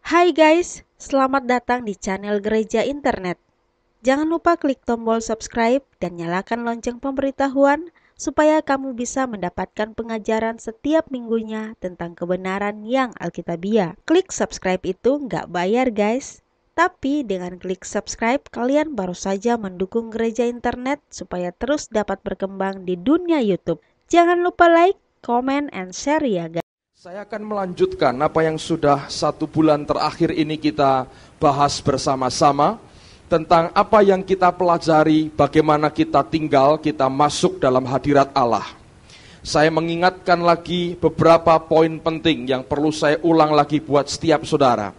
Hai guys, selamat datang di channel Gereja Internet. Jangan lupa klik tombol subscribe dan nyalakan lonceng pemberitahuan supaya kamu bisa mendapatkan pengajaran setiap minggunya tentang kebenaran yang alkitabiah. Klik subscribe itu nggak bayar guys. Tapi dengan klik subscribe, kalian baru saja mendukung Gereja Internet supaya terus dapat berkembang di dunia YouTube. Jangan lupa like, comment, and share ya guys. Saya akan melanjutkan apa yang sudah 1 bulan terakhir ini kita bahas bersama-sama tentang apa yang kita pelajari, bagaimana kita tinggal, kita masuk dalam hadirat Allah. Saya mengingatkan lagi beberapa poin penting yang perlu saya ulang lagi buat setiap saudara.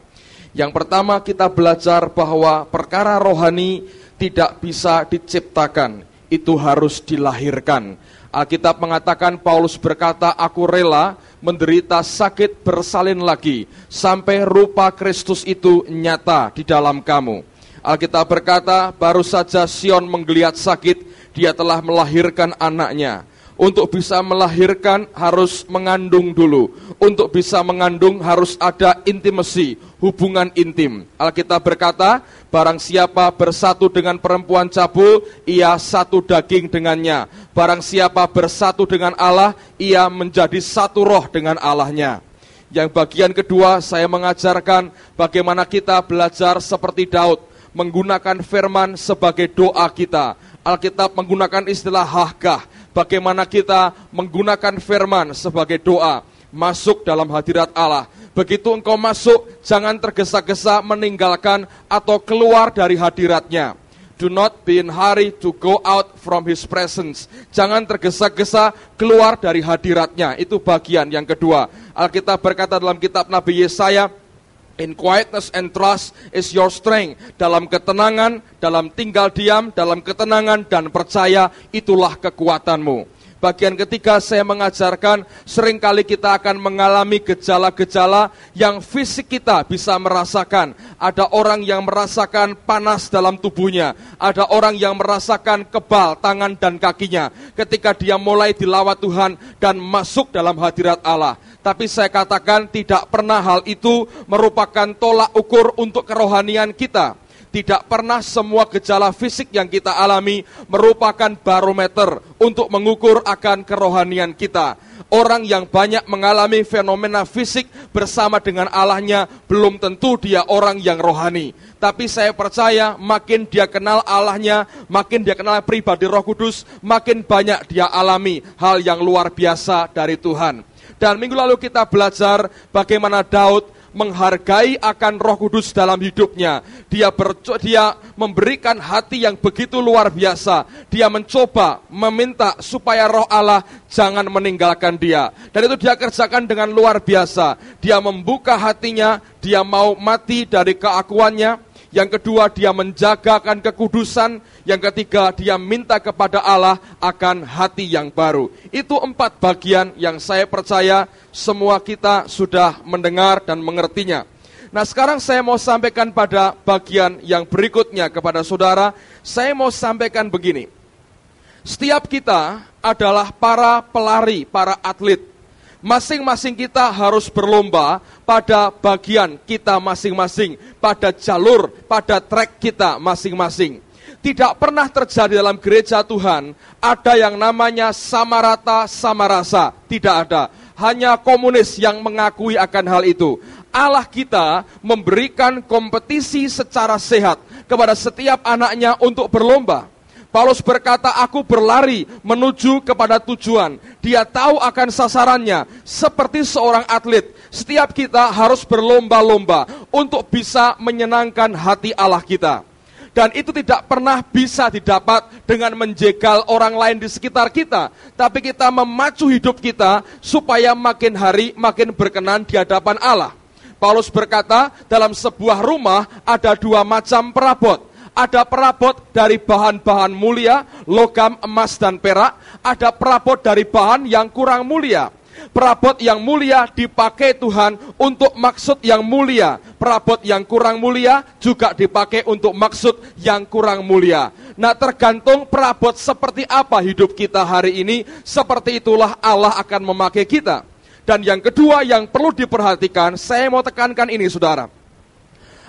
Yang pertama, kita belajar bahwa perkara rohani tidak bisa diciptakan, itu harus dilahirkan. Alkitab mengatakan, Paulus berkata, aku rela menderita sakit bersalin lagi, sampai rupa Kristus itu nyata di dalam kamu. Alkitab berkata, baru saja Sion menggeliat sakit, dia telah melahirkan anaknya. Untuk bisa melahirkan harus mengandung dulu. Untuk bisa mengandung harus ada intimasi, hubungan intim. Alkitab berkata, barang siapa bersatu dengan perempuan cabul, ia satu daging dengannya. Barang siapa bersatu dengan Allah, ia menjadi satu roh dengan Allahnya. Yang bagian kedua, saya mengajarkan bagaimana kita belajar seperti Daud, menggunakan firman sebagai doa kita. Alkitab menggunakan istilah hahkah, bagaimana kita menggunakan firman sebagai doa, masuk dalam hadirat Allah. Begitu engkau masuk, jangan tergesa-gesa meninggalkan atau keluar dari hadiratnya. Do not be in hurry to go out from His presence. Jangan tergesa-gesa keluar dari hadiratnya. Itu bagian yang kedua. Alkitab berkata dalam kitab Nabi Yesaya, in quietness and trust is your strength. Dalam ketenangan, dalam tinggal diam, dalam ketenangan dan percaya, itulah kekuatanmu. Bagian ketiga, saya mengajarkan seringkali kita akan mengalami gejala-gejala yang fisik kita bisa merasakan. Ada orang yang merasakan panas dalam tubuhnya. Ada orang yang merasakan kebal tangan dan kakinya ketika dia mulai dilawat Tuhan dan masuk dalam hadirat Allah. Tapi saya katakan tidak pernah hal itu merupakan tolak ukur untuk kerohanian kita. Tidak pernah semua gejala fisik yang kita alami merupakan barometer untuk mengukur akan kerohanian kita. Orang yang banyak mengalami fenomena fisik bersama dengan Allahnya belum tentu dia orang yang rohani. Tapi saya percaya makin dia kenal Allahnya, makin dia kenal pribadi Roh Kudus, makin banyak dia alami hal yang luar biasa dari Tuhan. Dan minggu lalu kita belajar bagaimana Daud menghargai akan Roh Kudus dalam hidupnya. Dia memberikan hati yang begitu luar biasa. Dia mencoba meminta supaya Roh Allah jangan meninggalkan dia. Dan itu dia kerjakan dengan luar biasa. Dia membuka hatinya, dia mau mati dari keakuannya. Yang kedua, dia menjagakan kekudusan. Yang ketiga, dia minta kepada Allah akan hati yang baru. Itu 4 bagian yang saya percaya semua kita sudah mendengar dan mengertinya. Nah, sekarang saya mau sampaikan pada bagian yang berikutnya kepada saudara. Saya mau sampaikan begini. Setiap kita adalah para pelari, para atlet. Masing-masing kita harus berlomba pada bagian kita masing-masing, pada jalur, pada trek kita masing-masing. Tidak pernah terjadi dalam gereja Tuhan ada yang namanya sama rata, sama rasa. Tidak ada. Hanya komunis yang mengakui akan hal itu. Allah kita memberikan kompetisi secara sehat kepada setiap anaknya untuk berlomba. Paulus berkata, aku berlari menuju kepada tujuan. Dia tahu akan sasarannya. Seperti seorang atlet, setiap kita harus berlomba-lomba untuk bisa menyenangkan hati Allah kita. Dan itu tidak pernah bisa didapat dengan menjegal orang lain di sekitar kita. Tapi kita memacu hidup kita supaya makin hari makin berkenan di hadapan Allah. Paulus berkata, dalam sebuah rumah ada 2 macam perabot. Ada perabot dari bahan-bahan mulia, logam, emas, dan perak. Ada perabot dari bahan yang kurang mulia. Perabot yang mulia dipakai Tuhan untuk maksud yang mulia. Perabot yang kurang mulia juga dipakai untuk maksud yang kurang mulia. Nah, tergantung perabot seperti apa hidup kita hari ini, seperti itulah Allah akan memakai kita. Dan yang kedua yang perlu diperhatikan, saya mau tekankan ini saudara.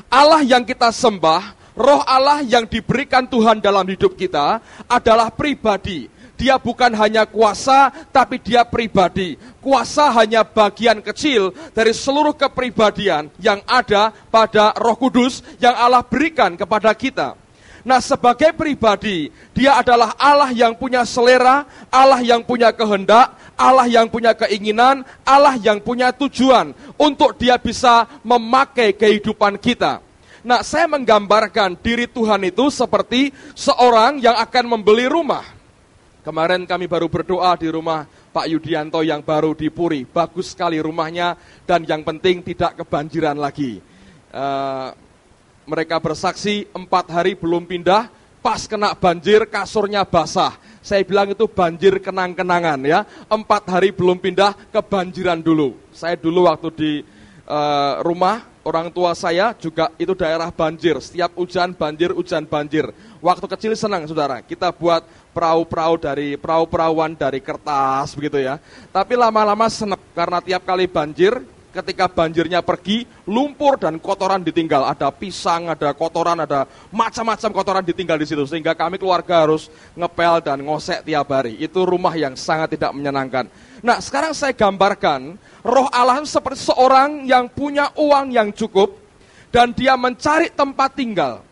Allah yang kita sembah, Roh Allah yang diberikan Tuhan dalam hidup kita adalah pribadi. Dia bukan hanya kuasa, tapi dia pribadi. Kuasa hanya bagian kecil dari seluruh kepribadian yang ada pada Roh Kudus yang Allah berikan kepada kita. Nah, sebagai pribadi, dia adalah Allah yang punya selera, Allah yang punya kehendak, Allah yang punya keinginan, Allah yang punya tujuan untuk dia bisa memakai kehidupan kita. Nah, saya menggambarkan diri Tuhan itu seperti seorang yang akan membeli rumah. Kemarin kami baru berdoa di rumah Pak Yudianto yang baru di Puri. Bagus sekali rumahnya dan yang penting tidak kebanjiran lagi. Mereka bersaksi 4 hari belum pindah, pas kena banjir kasurnya basah. Saya bilang itu banjir kenang-kenangan ya. 4 hari belum pindah, kebanjiran dulu. Saya dulu waktu di rumah orang tua saya juga itu daerah banjir. Setiap hujan banjir, hujan banjir. Waktu kecil senang saudara, kita buat perahu-perahuan dari kertas begitu ya. Tapi lama-lama senep karena tiap kali banjir, ketika banjirnya pergi, lumpur dan kotoran ditinggal. Ada pisang, ada kotoran, ada macam-macam kotoran ditinggal di situ. Sehingga kami keluarga harus ngepel dan ngosek tiap hari. Itu rumah yang sangat tidak menyenangkan. Nah, sekarang saya gambarkan, Roh Allah seperti seorang yang punya uang yang cukup dan dia mencari tempat tinggal.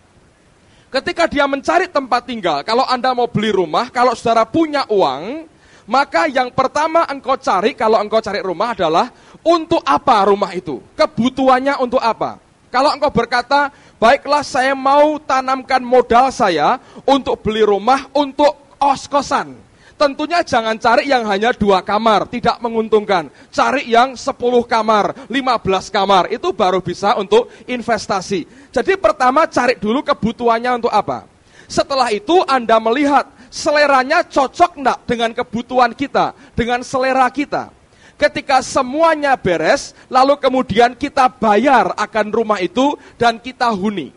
Ketika dia mencari tempat tinggal, kalau Anda mau beli rumah, kalau saudara punya uang, maka yang pertama engkau cari, kalau engkau cari rumah adalah untuk apa rumah itu? Kebutuhannya untuk apa? Kalau engkau berkata, baiklah saya mau tanamkan modal saya untuk beli rumah untuk kos-kosan. Tentunya jangan cari yang hanya 2 kamar, tidak menguntungkan. Cari yang 10 kamar, 15 kamar, itu baru bisa untuk investasi. Jadi pertama cari dulu kebutuhannya untuk apa. Setelah itu Anda melihat seleranya cocok enggak dengan kebutuhan kita, dengan selera kita. Ketika semuanya beres, lalu kemudian kita bayar akan rumah itu dan kita huni.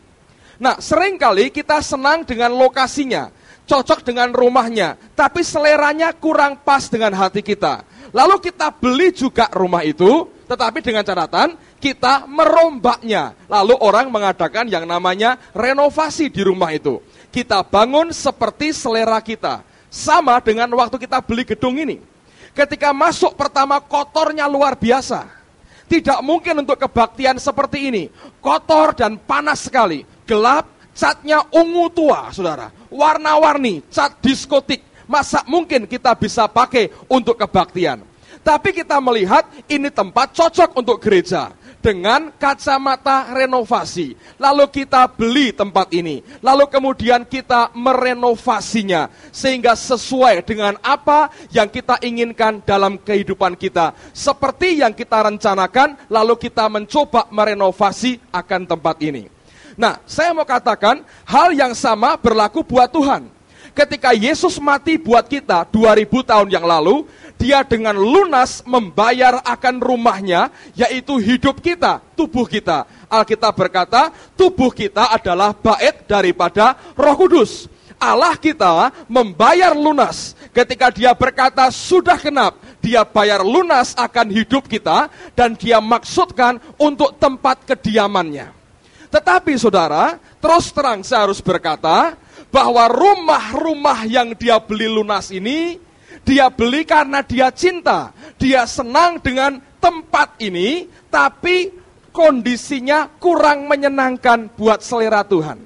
Nah, seringkali kita senang dengan lokasinya, cocok dengan rumahnya, tapi seleranya kurang pas dengan hati kita. Lalu kita beli juga rumah itu, tetapi dengan catatan kita merombaknya. Lalu orang mengadakan yang namanya renovasi di rumah itu. Kita bangun seperti selera kita. Sama dengan waktu kita beli gedung ini. Ketika masuk pertama kotornya luar biasa. Tidak mungkin untuk kebaktian seperti ini. Kotor dan panas sekali. Gelap, catnya ungu tua, saudara. Warna-warni, cat diskotik. Masa mungkin kita bisa pakai untuk kebaktian? Tapi kita melihat ini tempat cocok untuk gereja. Dengan kacamata renovasi. Lalu kita beli tempat ini. Lalu kemudian kita merenovasinya. Sehingga sesuai dengan apa yang kita inginkan dalam kehidupan kita. Seperti yang kita rencanakan, lalu kita mencoba merenovasi akan tempat ini. Nah, saya mau katakan hal yang sama berlaku buat Tuhan. Ketika Yesus mati buat kita 2000 tahun yang lalu, dia dengan lunas membayar akan rumahnya, yaitu hidup kita, tubuh kita. Alkitab berkata, tubuh kita adalah bait daripada Roh Kudus. Allah kita membayar lunas. Ketika dia berkata sudah genap, dia bayar lunas akan hidup kita, dan dia maksudkan untuk tempat kediamannya. Tetapi saudara, terus terang saya harus berkata, bahwa rumah-rumah yang dia beli lunas ini, dia beli karena dia cinta. Dia senang dengan tempat ini, tapi kondisinya kurang menyenangkan buat selera Tuhan.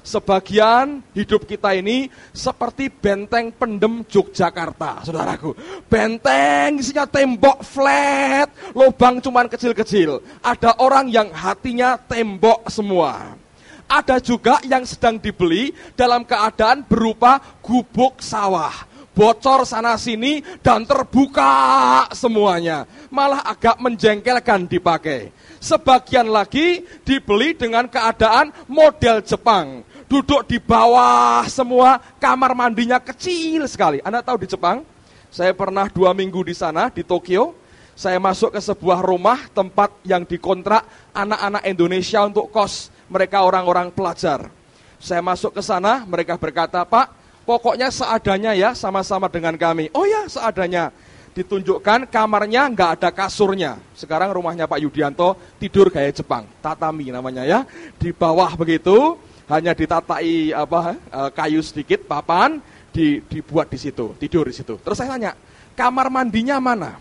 Sebagian hidup kita ini seperti benteng pendem Yogyakarta, saudaraku. Benteng isinya tembok flat, lubang cuman kecil-kecil. Ada orang yang hatinya tembok semua. Ada juga yang sedang dibeli dalam keadaan berupa gubuk sawah. Bocor sana sini dan terbuka semuanya. Malah agak menjengkelkan dipakai. Sebagian lagi dibeli dengan keadaan model Jepang. Duduk di bawah semua, kamar mandinya kecil sekali. Anda tahu di Jepang, saya pernah 2 minggu di sana, di Tokyo. Saya masuk ke sebuah rumah, tempat yang dikontrak anak-anak Indonesia untuk kos. Mereka orang-orang pelajar. Saya masuk ke sana, mereka berkata, Pak, pokoknya seadanya ya, sama-sama dengan kami. Oh ya, seadanya. ditunjukkan kamarnya nggak ada kasurnya. Sekarang rumahnya Pak Yudianto tidur gaya Jepang, tatami namanya ya. Di bawah begitu hanya ditatai kayu sedikit, papan dibuat di situ, tidur di situ. Terus saya tanya, kamar mandinya mana?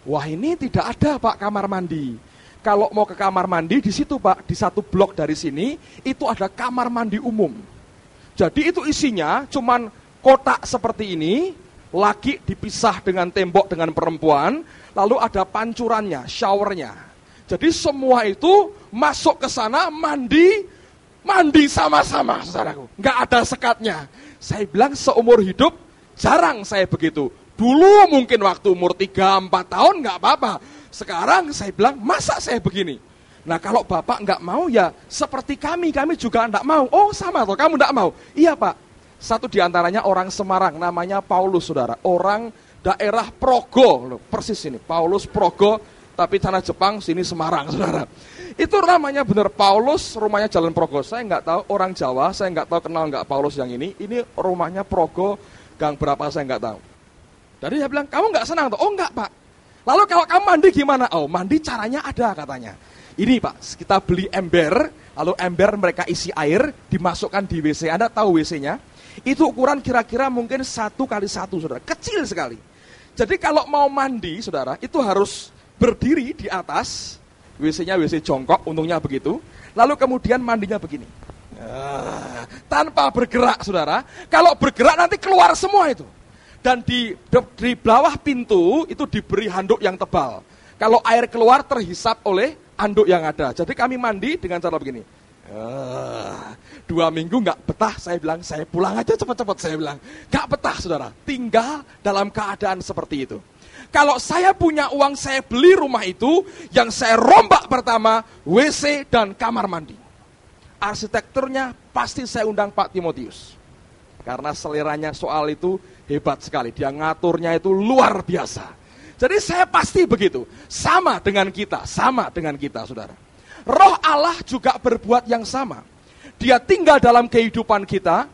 Wah, ini tidak ada Pak kamar mandi. Kalau mau ke kamar mandi di situ Pak, di satu blok dari sini itu ada kamar mandi umum. Jadi itu isinya cuman kotak seperti ini. Laki dipisah dengan tembok dengan perempuan, lalu ada pancurannya, showernya. Jadi semua itu masuk ke sana mandi sama-sama, saudaraku. Nggak ada sekatnya. Saya bilang seumur hidup jarang saya begitu. Dulu mungkin waktu umur 3-4 tahun nggak apa-apa. Sekarang saya bilang masa saya begini. Nah kalau Bapak nggak mau ya seperti kami juga nggak mau. Oh sama toh, kamu nggak mau? Iya Pak. Satu diantaranya orang Semarang, namanya Paulus, saudara. Orang daerah Progo, persis ini, Paulus Progo, tapi tanah Jepang, sini Semarang, saudara. Itu namanya benar Paulus, rumahnya Jalan Progo. Saya nggak tahu, orang Jawa, saya nggak tahu kenal nggak Paulus yang ini rumahnya Progo, gang berapa saya nggak tahu. Jadi dia bilang, kamu nggak senang tuh? Oh nggak Pak. Lalu kalau kamu mandi gimana? Oh mandi caranya ada katanya. Ini Pak, kita beli ember, lalu ember mereka isi air, dimasukkan di WC. Anda tahu WC-nya? Itu ukuran kira-kira mungkin 1x1, saudara, kecil sekali. Jadi kalau mau mandi, saudara, itu harus berdiri di atas, WC-nya WC jongkok, untungnya begitu. Lalu kemudian mandinya begini, tanpa bergerak, saudara. Kalau bergerak nanti keluar semua itu. Dan di bawah pintu itu diberi handuk yang tebal. Kalau air keluar terhisap oleh handuk yang ada. Jadi kami mandi dengan cara begini. 2 minggu nggak betah, saya bilang, saya pulang aja cepat-cepat, saya bilang. Nggak betah, saudara, tinggal dalam keadaan seperti itu. Kalau saya punya uang, saya beli rumah itu, yang saya rombak pertama, WC dan kamar mandi. Arsitekturnya pasti saya undang Pak Timotius. Karena seleranya soal itu hebat sekali, dia ngaturnya itu luar biasa. Jadi saya pasti begitu, sama dengan kita, saudara. Roh Allah juga berbuat yang sama. Dia tinggal dalam kehidupan kita.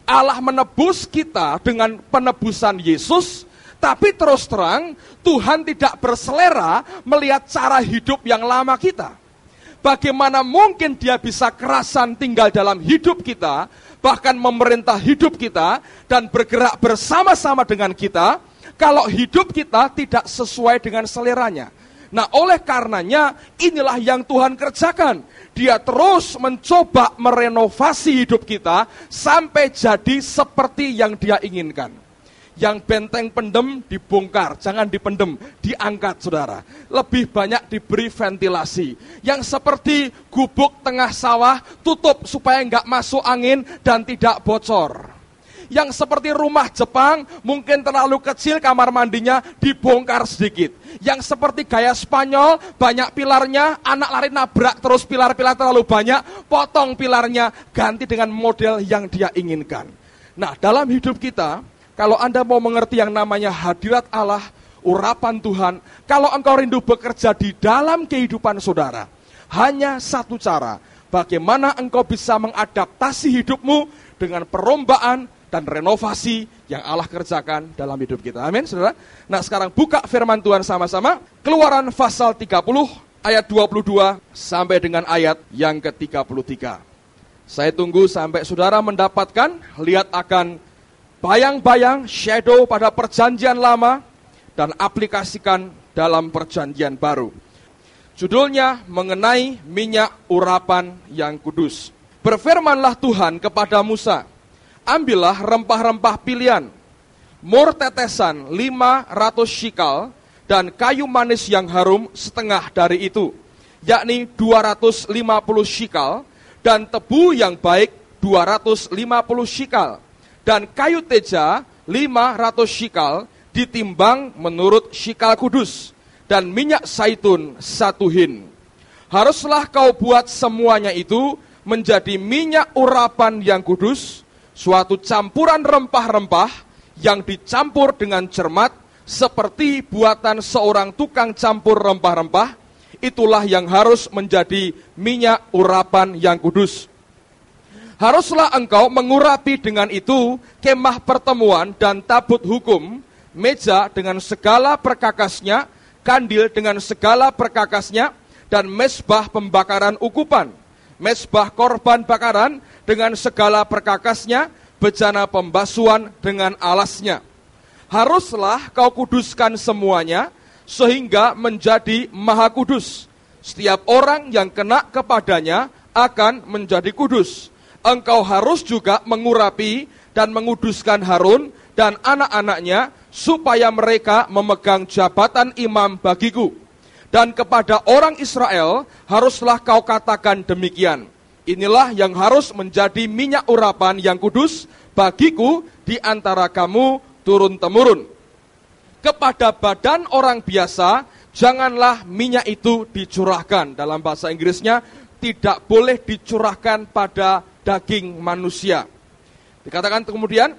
Allah menebus kita dengan penebusan Yesus. Tapi terus terang, Tuhan tidak berselera melihat cara hidup yang lama kita. Bagaimana mungkin dia bisa kerasan tinggal dalam hidup kita, bahkan memerintah hidup kita, dan bergerak bersama-sama dengan kita, kalau hidup kita tidak sesuai dengan seleranya. Nah oleh karenanya inilah yang Tuhan kerjakan. Dia terus mencoba merenovasi hidup kita sampai jadi seperti yang dia inginkan. Yang benteng pendem dibongkar, jangan dipendem, diangkat saudara. Lebih banyak diberi ventilasi. Yang seperti gubuk tengah sawah, tutup supaya nggak masuk angin dan tidak bocor. Yang seperti rumah Jepang, mungkin terlalu kecil kamar mandinya, dibongkar sedikit. Yang seperti gaya Spanyol, banyak pilarnya, anak lari nabrak terus pilar-pilar terlalu banyak, potong pilarnya, ganti dengan model yang dia inginkan. Nah dalam hidup kita, kalau Anda mau mengerti yang namanya hadirat Allah, urapan Tuhan, kalau engkau rindu bekerja di dalam kehidupan saudara, hanya satu cara, bagaimana engkau bisa mengadaptasi hidupmu dengan perombaan dan renovasi yang Allah kerjakan dalam hidup kita. Amin, saudara. Nah sekarang buka firman Tuhan sama-sama. Keluaran pasal 30 ayat 22 sampai dengan ayat yang ke-33. Saya tunggu sampai saudara mendapatkan, lihat akan bayang-bayang, shadow pada perjanjian lama, dan aplikasikan dalam perjanjian baru. Judulnya mengenai minyak urapan yang kudus. Berfirmanlah Tuhan kepada Musa, ambillah rempah-rempah pilihan, mur tetesan 500 shikal, dan kayu manis yang harum setengah dari itu, yakni 250 shikal, dan tebu yang baik 250 shikal, dan kayu teja 500 shikal, ditimbang menurut shikal kudus, dan minyak zaitun 1 hin. Haruslah kau buat semuanya itu menjadi minyak urapan yang kudus, suatu campuran rempah-rempah yang dicampur dengan cermat, seperti buatan seorang tukang campur rempah-rempah. Itulah yang harus menjadi minyak urapan yang kudus. Haruslah engkau mengurapi dengan itu kemah pertemuan dan tabut hukum, meja dengan segala perkakasnya, kandil dengan segala perkakasnya, dan mezbah pembakaran ukupan, mezbah korban bakaran dengan segala perkakasnya, bejana pembasuhan dengan alasnya. Haruslah kau kuduskan semuanya, sehingga menjadi maha kudus. Setiap orang yang kena kepadanya akan menjadi kudus. Engkau harus juga mengurapi dan menguduskan Harun dan anak-anaknya, supaya mereka memegang jabatan imam bagiku. Dan kepada orang Israel haruslah kau katakan demikian, inilah yang harus menjadi minyak urapan yang kudus bagiku di antara kamu turun-temurun. Kepada badan orang biasa janganlah minyak itu dicurahkan. Dalam bahasa Inggrisnya, tidak boleh dicurahkan pada daging manusia. Dikatakan kemudian,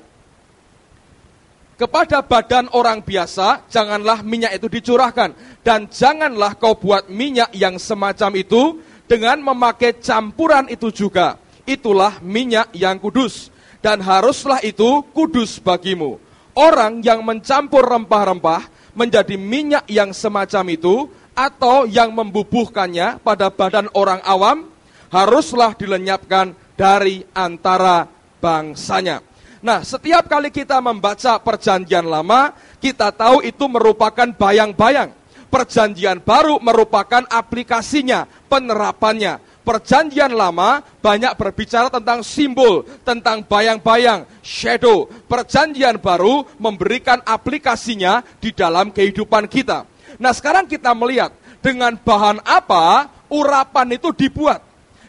kepada badan orang biasa janganlah minyak itu dicurahkan, dan janganlah kau buat minyak yang semacam itu dengan memakai campuran itu juga. Itulah minyak yang kudus, dan haruslah itu kudus bagimu. Orang yang mencampur rempah-rempah menjadi minyak yang semacam itu, atau yang membubuhkannya pada badan orang awam, haruslah dilenyapkan dari antara bangsanya. Nah, setiap kali kita membaca perjanjian lama, kita tahu itu merupakan bayang-bayang. Perjanjian baru merupakan aplikasinya, penerapannya. Perjanjian lama banyak berbicara tentang simbol, tentang bayang-bayang, shadow. Perjanjian baru memberikan aplikasinya di dalam kehidupan kita. Nah, sekarang kita melihat dengan bahan apa urapan itu dibuat.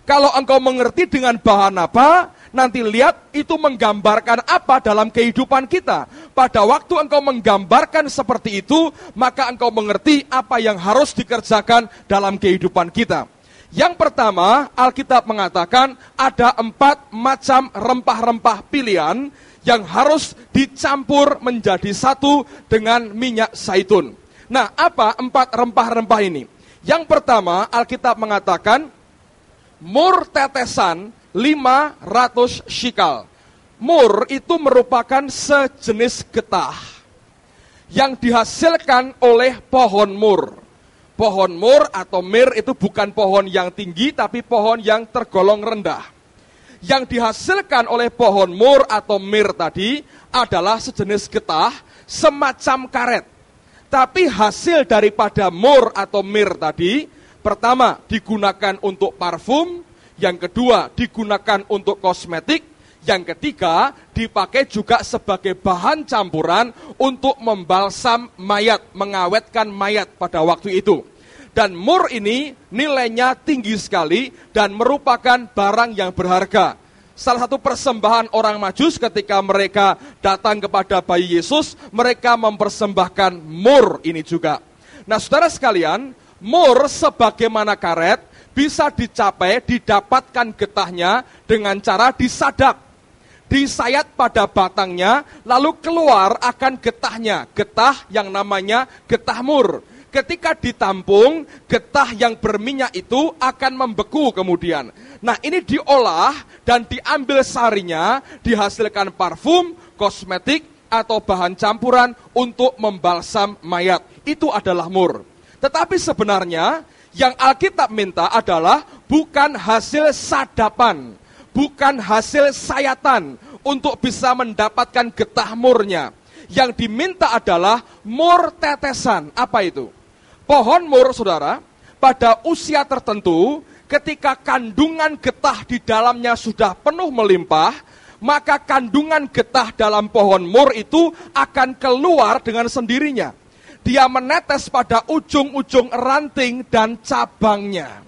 Kalau engkau mengerti dengan bahan apa, nanti lihat itu menggambarkan apa dalam kehidupan kita. Pada waktu engkau menggambarkan seperti itu, maka engkau mengerti apa yang harus dikerjakan dalam kehidupan kita. Yang pertama, Alkitab mengatakan ada 4 macam rempah-rempah pilihan yang harus dicampur menjadi satu dengan minyak zaitun. Nah, apa 4 rempah-rempah ini? Yang pertama, Alkitab mengatakan mur tetesan 500 shikal. Mur itu merupakan sejenis getah yang dihasilkan oleh pohon mur. Pohon mur atau mir itu bukan pohon yang tinggi, tapi pohon yang tergolong rendah. Yang dihasilkan oleh pohon mur atau mir tadi adalah sejenis getah semacam karet. Tapi hasil daripada mur atau mir tadi, pertama digunakan untuk parfum, yang kedua digunakan untuk kosmetik, yang ketiga dipakai juga sebagai bahan campuran untuk membalsam mayat, mengawetkan mayat pada waktu itu. Dan mur ini nilainya tinggi sekali dan merupakan barang yang berharga. Salah satu persembahan orang Majus ketika mereka datang kepada bayi Yesus, mereka mempersembahkan mur ini juga. Nah, saudara sekalian, mur sebagaimana karet bisa dicapai, didapatkan getahnya dengan cara disadap. Disayat pada batangnya, lalu keluar akan getahnya, getah yang namanya getah mur. Ketika ditampung, getah yang berminyak itu akan membeku kemudian. Nah, ini diolah dan diambil sarinya, dihasilkan parfum, kosmetik, atau bahan campuran untuk membalsam mayat. Itu adalah mur. Tetapi sebenarnya yang Alkitab minta adalah bukan hasil sadapan, bukan hasil sayatan untuk bisa mendapatkan getah murnya. Yang diminta adalah mur tetesan. Apa itu? Pohon mur, saudara, pada usia tertentu, ketika kandungan getah di dalamnya sudah penuh melimpah, maka kandungan getah dalam pohon mur itu akan keluar dengan sendirinya. Dia menetes pada ujung-ujung ranting dan cabangnya.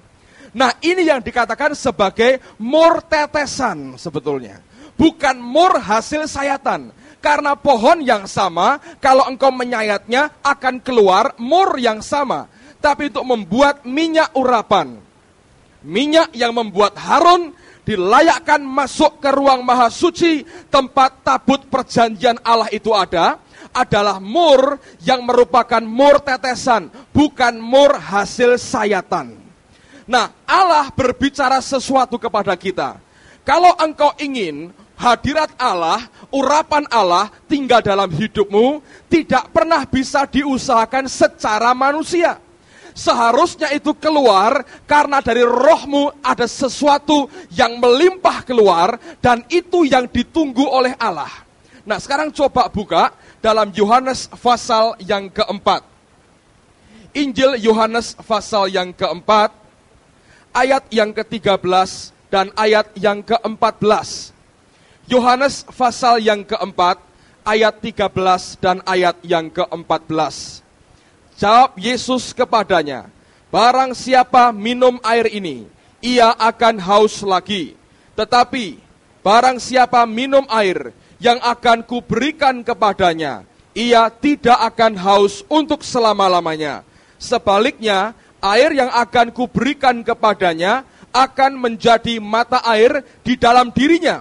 Nah, ini yang dikatakan sebagai mur tetesan sebetulnya. Bukan mur hasil sayatan. Karena pohon yang sama, kalau engkau menyayatnya akan keluar mur yang sama. Tapi untuk membuat minyak urapan, minyak yang membuat Harun dilayakkan masuk ke ruang maha suci, tempat tabut perjanjian Allah itu ada, adalah mur yang merupakan mur tetesan, bukan mur hasil sayatan. Nah, Allah berbicara sesuatu kepada kita. Kalau engkau ingin hadirat Allah, urapan Allah tinggal dalam hidupmu, tidak pernah bisa diusahakan secara manusia. Seharusnya itu keluar karena dari rohmu ada sesuatu yang melimpah keluar, dan itu yang ditunggu oleh Allah. Nah, sekarang coba buka dalam Yohanes pasal yang keempat. Injil Yohanes pasal yang keempat, ayat yang ke-13 dan ayat yang ke-14. Yohanes pasal yang keempat, ayat 13 dan ayat yang ke-14. Jawab Yesus kepadanya, barang siapa minum air ini, ia akan haus lagi. Tetapi barang siapa minum air yang akan kuberikan kepadanya, ia tidak akan haus untuk selama-lamanya. Sebaliknya, air yang akan kuberikan kepadanya akan menjadi mata air di dalam dirinya,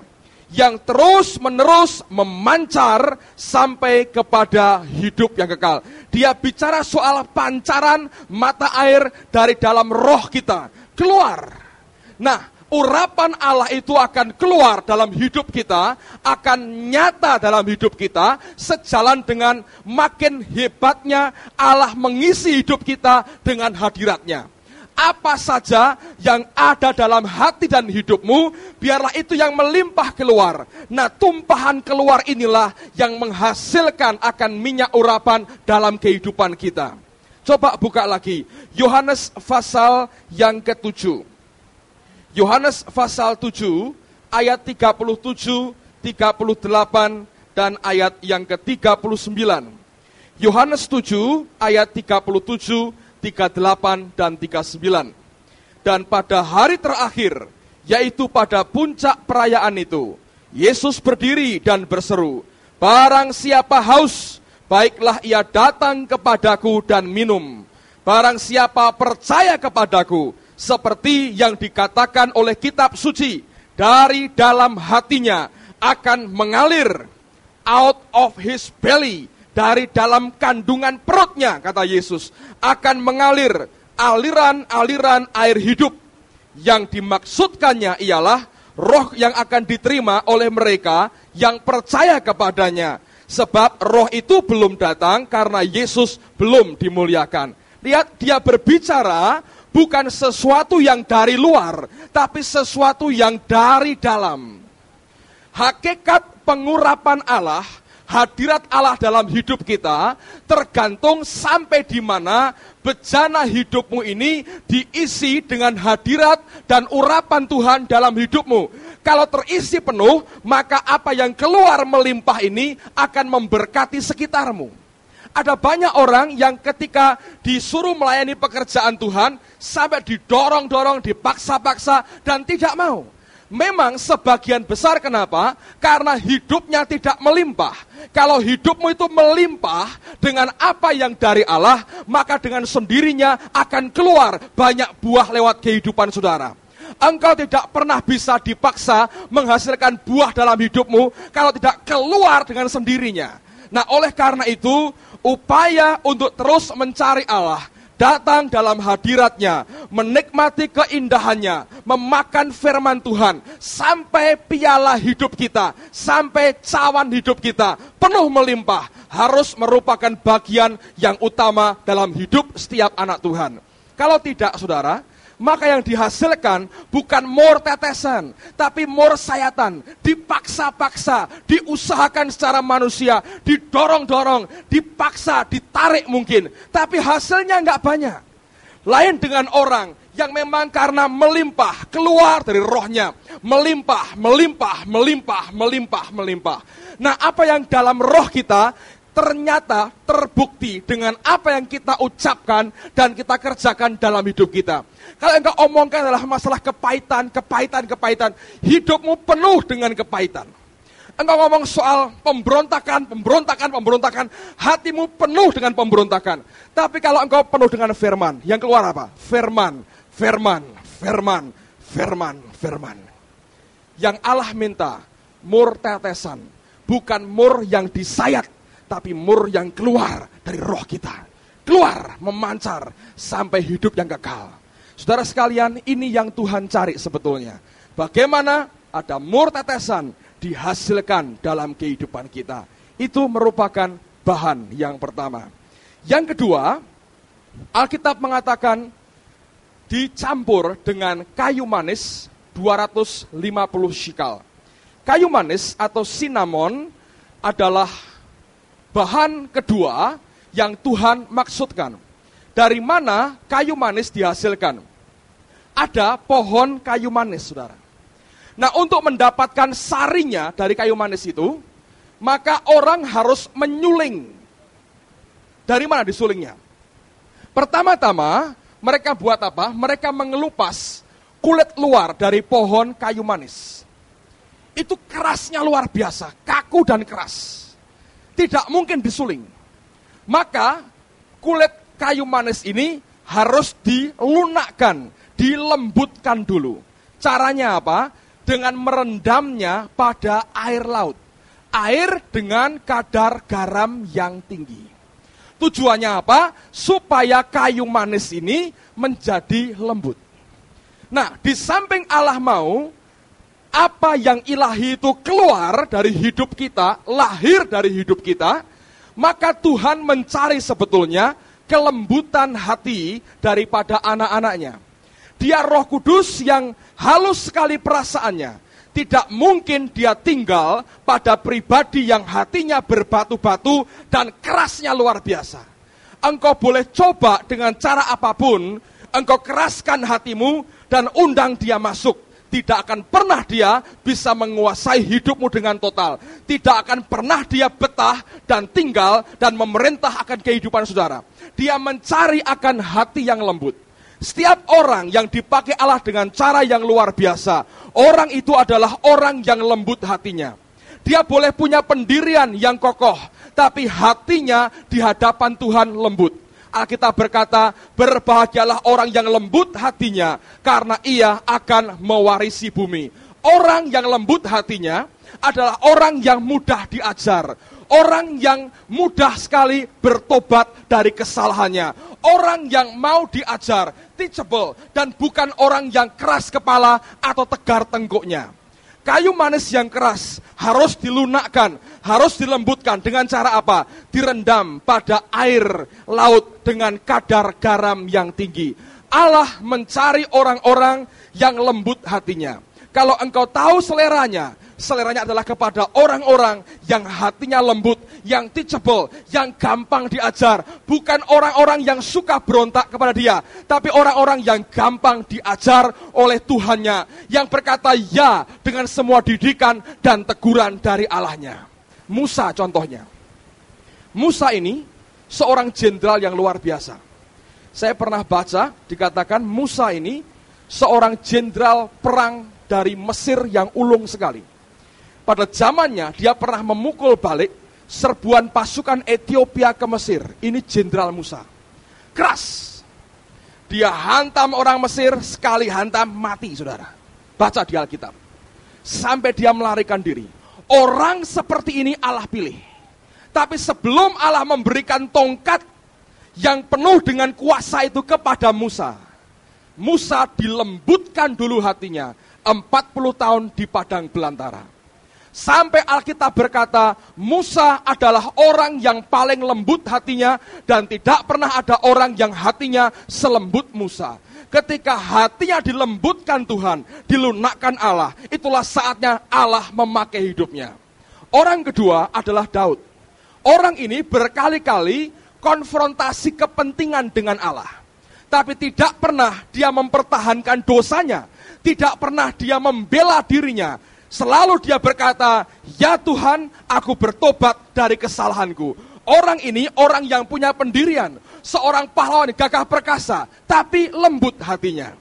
yang terus-menerus memancar sampai kepada hidup yang kekal. Dia bicara soal pancaran mata air dari dalam roh kita, keluar. Nah, urapan Allah itu akan keluar dalam hidup kita, akan nyata dalam hidup kita, sejalan dengan makin hebatnya Allah mengisi hidup kita dengan hadiratnya. Apa saja yang ada dalam hati dan hidupmu, biarlah itu yang melimpah keluar. Nah, tumpahan keluar inilah yang menghasilkan akan minyak urapan dalam kehidupan kita. Coba buka lagi, Yohanes pasal yang ke-7. Yohanes pasal 7, ayat 37, 38, dan ayat yang ke-39. Yohanes 7, ayat 37, 38 dan 39. Dan pada hari terakhir, yaitu pada puncak perayaan itu, Yesus berdiri dan berseru, barang siapa haus, baiklah ia datang kepadaku dan minum. Barang siapa percaya kepadaku, seperti yang dikatakan oleh kitab suci, dari dalam hatinya akan mengalir, out of his belly, dari dalam kandungan perutnya, kata Yesus, akan mengalir aliran-aliran air hidup. Yang dimaksudkannya ialah roh yang akan diterima oleh mereka yang percaya kepadanya. Sebab roh itu belum datang karena Yesus belum dimuliakan. Lihat, dia berbicara bukan sesuatu yang dari luar, tapi sesuatu yang dari dalam. Hakikat pengurapan Allah, hadirat Allah dalam hidup kita tergantung sampai di mana bejana hidupmu ini diisi dengan hadirat dan urapan Tuhan dalam hidupmu. Kalau terisi penuh, maka apa yang keluar melimpah ini akan memberkati sekitarmu. Ada banyak orang yang ketika disuruh melayani pekerjaan Tuhan sampai didorong-dorong, dipaksa-paksa dan tidak mau. Memang sebagian besar kenapa? Karena hidupnya tidak melimpah. Kalau hidupmu itu melimpah dengan apa yang dari Allah, maka dengan sendirinya akan keluar banyak buah lewat kehidupan saudara. Engkau tidak pernah bisa dipaksa menghasilkan buah dalam hidupmu kalau tidak keluar dengan sendirinya. Nah, oleh karena itu, upaya untuk terus mencari Allah, datang dalam hadiratnya, menikmati keindahannya, memakan firman Tuhan, sampai piala hidup kita, sampai cawan hidup kita penuh melimpah, harus merupakan bagian yang utama dalam hidup setiap anak Tuhan. Kalau tidak, saudara, maka yang dihasilkan bukan mur tetesan, tapi mur sayatan, dipaksa-paksa, diusahakan secara manusia, didorong-dorong, dipaksa, ditarik mungkin, tapi hasilnya nggak banyak. Lain dengan orang yang memang karena melimpah, keluar dari rohnya, melimpah, melimpah, melimpah, melimpah, melimpah. Nah, apa yang dalam roh kita ternyata terbukti dengan apa yang kita ucapkan dan kita kerjakan dalam hidup kita. Kalau engkau omongkan adalah masalah kepahitan, hidupmu penuh dengan kepahitan. Engkau ngomong soal pemberontakan, hatimu penuh dengan pemberontakan. Tapi kalau engkau penuh dengan firman, yang keluar apa? Firman. Yang Allah minta, mur tetesan, bukan mur yang disayat, tapi mur yang keluar dari roh kita. Keluar, memancar, sampai hidup yang kekal. Saudara sekalian, ini yang Tuhan cari sebetulnya. Bagaimana ada mur tetesan dihasilkan dalam kehidupan kita. Itu merupakan bahan yang pertama. Yang kedua, Alkitab mengatakan dicampur dengan kayu manis 250 shikal. Kayu manis atau cinnamon adalah bahan kedua yang Tuhan maksudkan. Dari mana kayu manis dihasilkan? Ada pohon kayu manis, saudara. Nah, untuk mendapatkan sarinya dari kayu manis itu, maka orang harus menyuling. Dari mana disulingnya? Pertama-tama, mereka buat apa? Mereka mengelupas kulit luar dari pohon kayu manis. Itu kerasnya luar biasa, kaku dan keras. Tidak mungkin disuling. Maka, kulit kayu manis ini harus dilunakkan, dilembutkan dulu. Caranya apa? Dengan merendamnya pada air laut. Air dengan kadar garam yang tinggi. Tujuannya apa? Supaya kayu manis ini menjadi lembut. Nah, di samping Allah mau, apa yang ilahi itu keluar dari hidup kita, lahir dari hidup kita, maka Tuhan mencari sebetulnya kelembutan hati daripada anak-anaknya. Dia Roh Kudus yang halus sekali perasaannya. Tidak mungkin dia tinggal pada pribadi yang hatinya berbatu-batu dan kerasnya luar biasa. Engkau boleh coba dengan cara apapun, engkau keraskan hatimu dan undang dia masuk. Tidak akan pernah dia bisa menguasai hidupmu dengan total. Tidak akan pernah dia betah dan tinggal dan memerintah akan kehidupan saudara. Dia mencari akan hati yang lembut. Setiap orang yang dipakai Allah dengan cara yang luar biasa, orang itu adalah orang yang lembut hatinya. Dia boleh punya pendirian yang kokoh, tapi hatinya di hadapan Tuhan lembut. Alkitab berkata, berbahagialah orang yang lembut hatinya, karena ia akan mewarisi bumi. Orang yang lembut hatinya adalah orang yang mudah diajar. Orang yang mudah sekali bertobat dari kesalahannya. Orang yang mau diajar, teachable, dan bukan orang yang keras kepala atau tegar tengkuknya. Kayu manis yang keras harus dilunakkan, harus dilembutkan dengan cara apa? Direndam pada air laut dengan kadar garam yang tinggi. Allah mencari orang-orang yang lembut hatinya. Kalau engkau tahu seleranya adalah kepada orang-orang yang hatinya lembut, yang teachable, yang gampang diajar. Bukan orang-orang yang suka berontak kepada dia, tapi orang-orang yang gampang diajar oleh Tuhannya, yang berkata ya dengan semua didikan dan teguran dari Allahnya. Musa contohnya. Musa ini seorang jenderal yang luar biasa. Saya pernah baca, dikatakan Musa ini seorang jenderal perang dari Mesir yang ulung sekali. Pada zamannya dia pernah memukul balik serbuan pasukan Ethiopia ke Mesir. Ini jenderal Musa. Keras. Dia hantam orang Mesir, sekali hantam mati, saudara. Baca di Alkitab. Sampai dia melarikan diri. Orang seperti ini Allah pilih. Tapi sebelum Allah memberikan tongkat yang penuh dengan kuasa itu kepada Musa, Musa dilembutkan dulu hatinya. 40 tahun di padang belantara. Sampai Alkitab berkata, Musa adalah orang yang paling lembut hatinya dan tidak pernah ada orang yang hatinya selembut Musa. Ketika hatinya dilembutkan Tuhan, dilunakkan Allah, itulah saatnya Allah memakai hidupnya. Orang kedua adalah Daud. Orang ini berkali-kali konfrontasi kepentingan dengan Allah. Tapi tidak pernah dia mempertahankan dosanya. Tidak pernah dia membela dirinya. Selalu dia berkata, ya Tuhan, aku bertobat dari kesalahanku. Orang ini orang yang punya pendirian. Seorang pahlawan gagah perkasa, tapi lembut hatinya.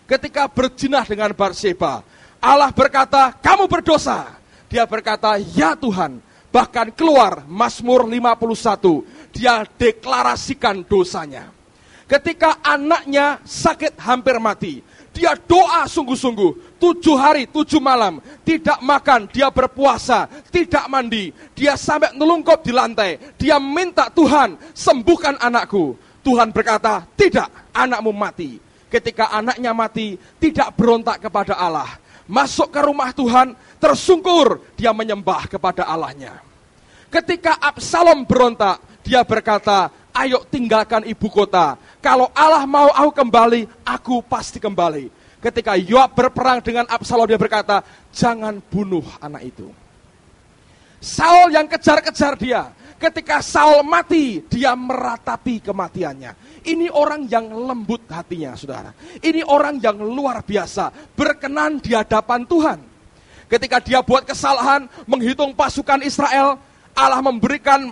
Ketika berzinah dengan Batseba, Allah berkata, kamu berdosa. Dia berkata, ya Tuhan. Bahkan keluar Mazmur 51, dia deklarasikan dosanya. Ketika anaknya sakit hampir mati, dia doa sungguh-sungguh, 7 hari 7 malam, tidak makan, dia berpuasa, tidak mandi, dia sampai nelungkup di lantai, dia minta Tuhan, sembuhkan anakku. Tuhan berkata, tidak, anakmu mati. Ketika anaknya mati, tidak berontak kepada Allah, masuk ke rumah Tuhan, tersungkur, dia menyembah kepada Allahnya. Ketika Absalom berontak, dia berkata, ayo tinggalkan ibu kota. Kalau Allah mau aku kembali, aku pasti kembali. Ketika Yoab berperang dengan Absalom, dia berkata, jangan bunuh anak itu. Saul yang kejar-kejar dia. Ketika Saul mati, dia meratapi kematiannya. Ini orang yang lembut hatinya, saudara. Ini orang yang luar biasa, berkenan di hadapan Tuhan. Ketika dia buat kesalahan, menghitung pasukan Israel, Allah memberikan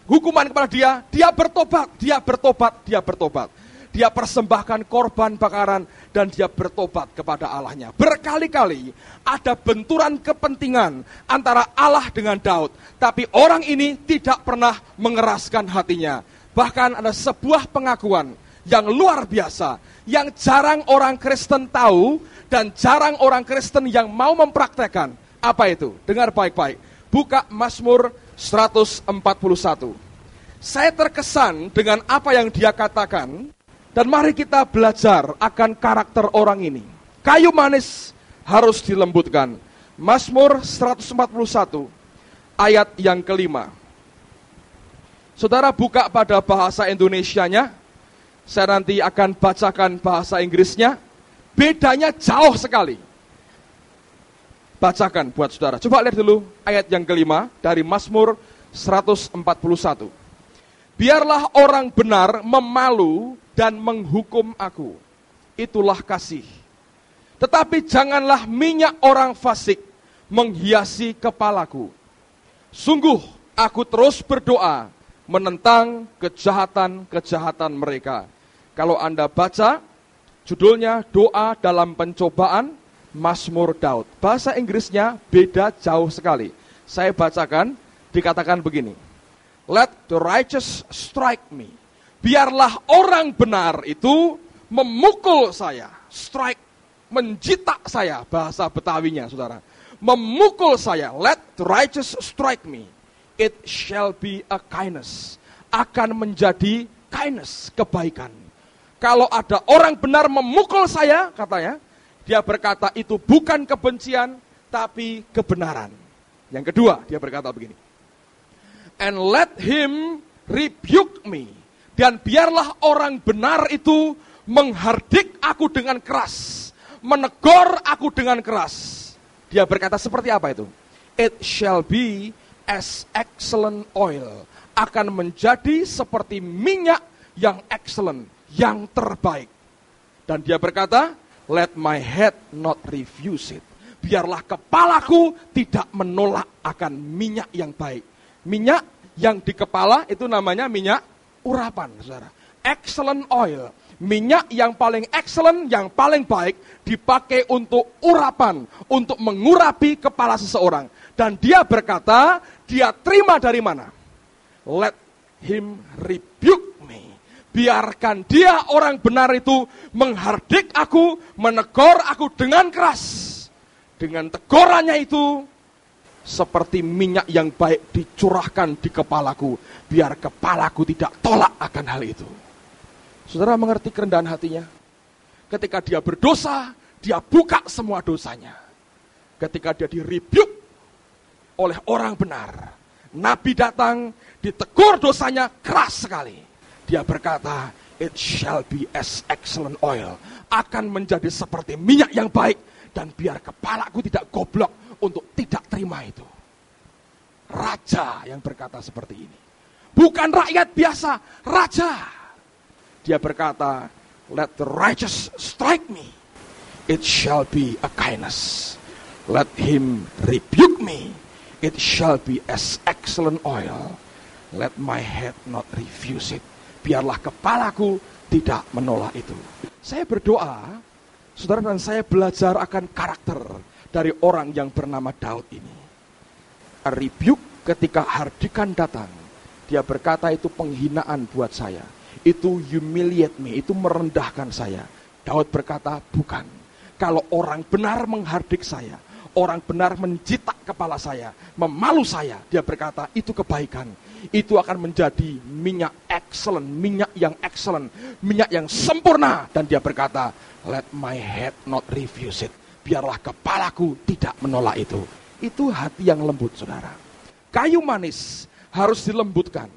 hukuman kepada dia, dia bertobat, dia bertobat, dia bertobat. Dia persembahkan korban bakaran dan dia bertobat kepada Allahnya. Berkali-kali ada benturan kepentingan antara Allah dengan Daud. Tapi orang ini tidak pernah mengeraskan hatinya. Bahkan ada sebuah pengakuan yang luar biasa, yang jarang orang Kristen tahu dan jarang orang Kristen yang mau mempraktekkan. Apa itu? Dengar baik-baik. Buka Mazmur 141. Saya terkesan dengan apa yang dia katakan. Dan mari kita belajar akan karakter orang ini. Kayu manis harus dilembutkan. Mazmur 141 ayat yang kelima. Saudara buka pada bahasa Indonesianya. Saya nanti akan bacakan bahasa Inggrisnya. Bedanya jauh sekali. Bacakan buat saudara. Coba lihat dulu ayat yang kelima dari Mazmur 141. Biarlah orang benar memalu dan menghukum aku. Itulah kasih. Tetapi janganlah minyak orang fasik menghiasi kepalaku. Sungguh aku terus berdoa menentang kejahatan-kejahatan mereka. Kalau Anda baca, judulnya doa dalam pencobaan Mazmur Daud. Bahasa Inggrisnya beda jauh sekali. Saya bacakan, dikatakan begini. Let the righteous strike me. Biarlah orang benar itu memukul saya. Strike, menjitak saya, bahasa Betawinya, saudara. Memukul saya. Let the righteous strike me. It shall be a kindness. Akan menjadi kindness, kebaikan. Kalau ada orang benar memukul saya, katanya, dia berkata itu bukan kebencian, tapi kebenaran. Yang kedua, dia berkata begini. And let him rebuke me. Dan biarlah orang benar itu menghardik aku dengan keras. Menegur aku dengan keras. Dia berkata seperti apa itu? It shall be as excellent oil. Akan menjadi seperti minyak yang excellent, yang terbaik. Dan dia berkata, let my head not refuse it. Biarlah kepalaku tidak menolak akan minyak yang baik. Minyak yang di kepala itu namanya minyak urapan, saudara. Excellent oil. Minyak yang paling excellent, yang paling baik, dipakai untuk urapan, untuk mengurapi kepala seseorang. Dan dia berkata, dia terima dari mana? Let him rebuke me. Biarkan dia orang benar itu menghardik aku, menegur aku dengan keras. Dengan tegurannya itu, seperti minyak yang baik dicurahkan di kepalaku, biar kepalaku tidak tolak akan hal itu. Saudara mengerti kerendahan hatinya? Ketika dia berdosa, dia buka semua dosanya. Ketika dia direbuke oleh orang benar, Nabi datang, ditegur dosanya keras sekali. Dia berkata, it shall be as excellent oil. Akan menjadi seperti minyak yang baik, dan biar kepalaku tidak goblok untuk tidak terima itu. Raja yang berkata seperti ini. Bukan rakyat biasa, raja. Dia berkata, let the righteous strike me. It shall be a kindness. Let him rebuke me. It shall be as excellent oil. Let my head not refuse it. Biarlah kepalaku tidak menolak itu. Saya berdoa, saudara, dan saya belajar akan karakter dari orang yang bernama Daud ini. A rebuke ketika hardikan datang. Dia berkata itu penghinaan buat saya. Itu humiliate me, itu merendahkan saya. Daud berkata bukan. Kalau orang benar menghardik saya, orang benar menjitak kepala saya, memalu saya, dia berkata itu kebaikan. Itu akan menjadi minyak excellent, minyak yang excellent, minyak yang sempurna. Dan dia berkata, let my head not refuse it. biarlah kepalaku tidak menolak itu. Itu hati yang lembut, saudara. Kayu manis harus dilembutkan.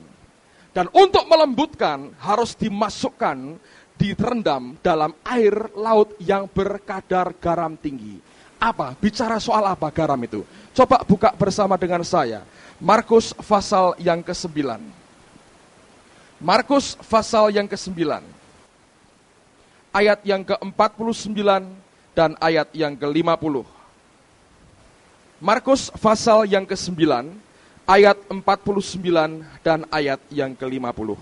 Dan untuk melembutkan harus dimasukkan, direndam dalam air laut yang berkadar garam tinggi. Apa? Bicara soal apa garam itu? Coba buka bersama dengan saya. Markus pasal yang ke-9. Markus pasal yang ke-9. Ayat yang ke-49 dan ayat yang ke-50. Markus pasal yang ke-9, ayat 49 dan ayat yang ke-50.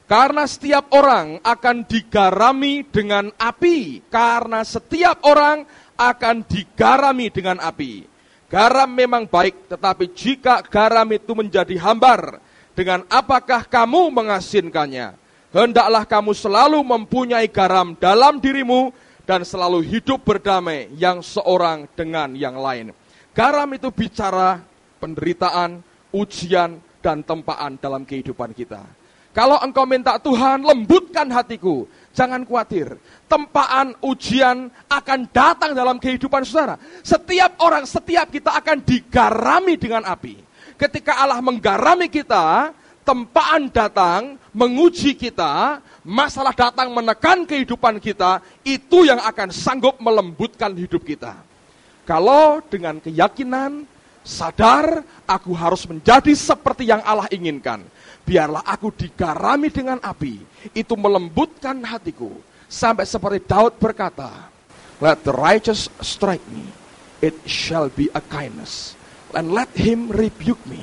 Karena setiap orang akan digarami dengan api. Karena setiap orang akan digarami dengan api. Garam memang baik, tetapi jika garam itu menjadi hambar, dengan apakah kamu mengasinkannya? Hendaklah kamu selalu mempunyai garam dalam dirimu, dan selalu hidup berdamai yang seorang dengan yang lain. Garam itu bicara penderitaan, ujian, dan tempaan dalam kehidupan kita. Kalau engkau minta Tuhan lembutkan hatiku, jangan khawatir. Tempaan, ujian akan datang dalam kehidupan saudara. Setiap orang, setiap kita akan digarami dengan api. Ketika Allah menggarami kita, tempaan datang, menguji kita, masalah datang menekan kehidupan kita, itu yang akan sanggup melembutkan hidup kita. Kalau dengan keyakinan, sadar, aku harus menjadi seperti yang Allah inginkan. Biarlah aku digarami dengan api. Itu melembutkan hatiku. Sampai seperti Daud berkata, let the righteous strike me, it shall be a kindness. And let him rebuke me,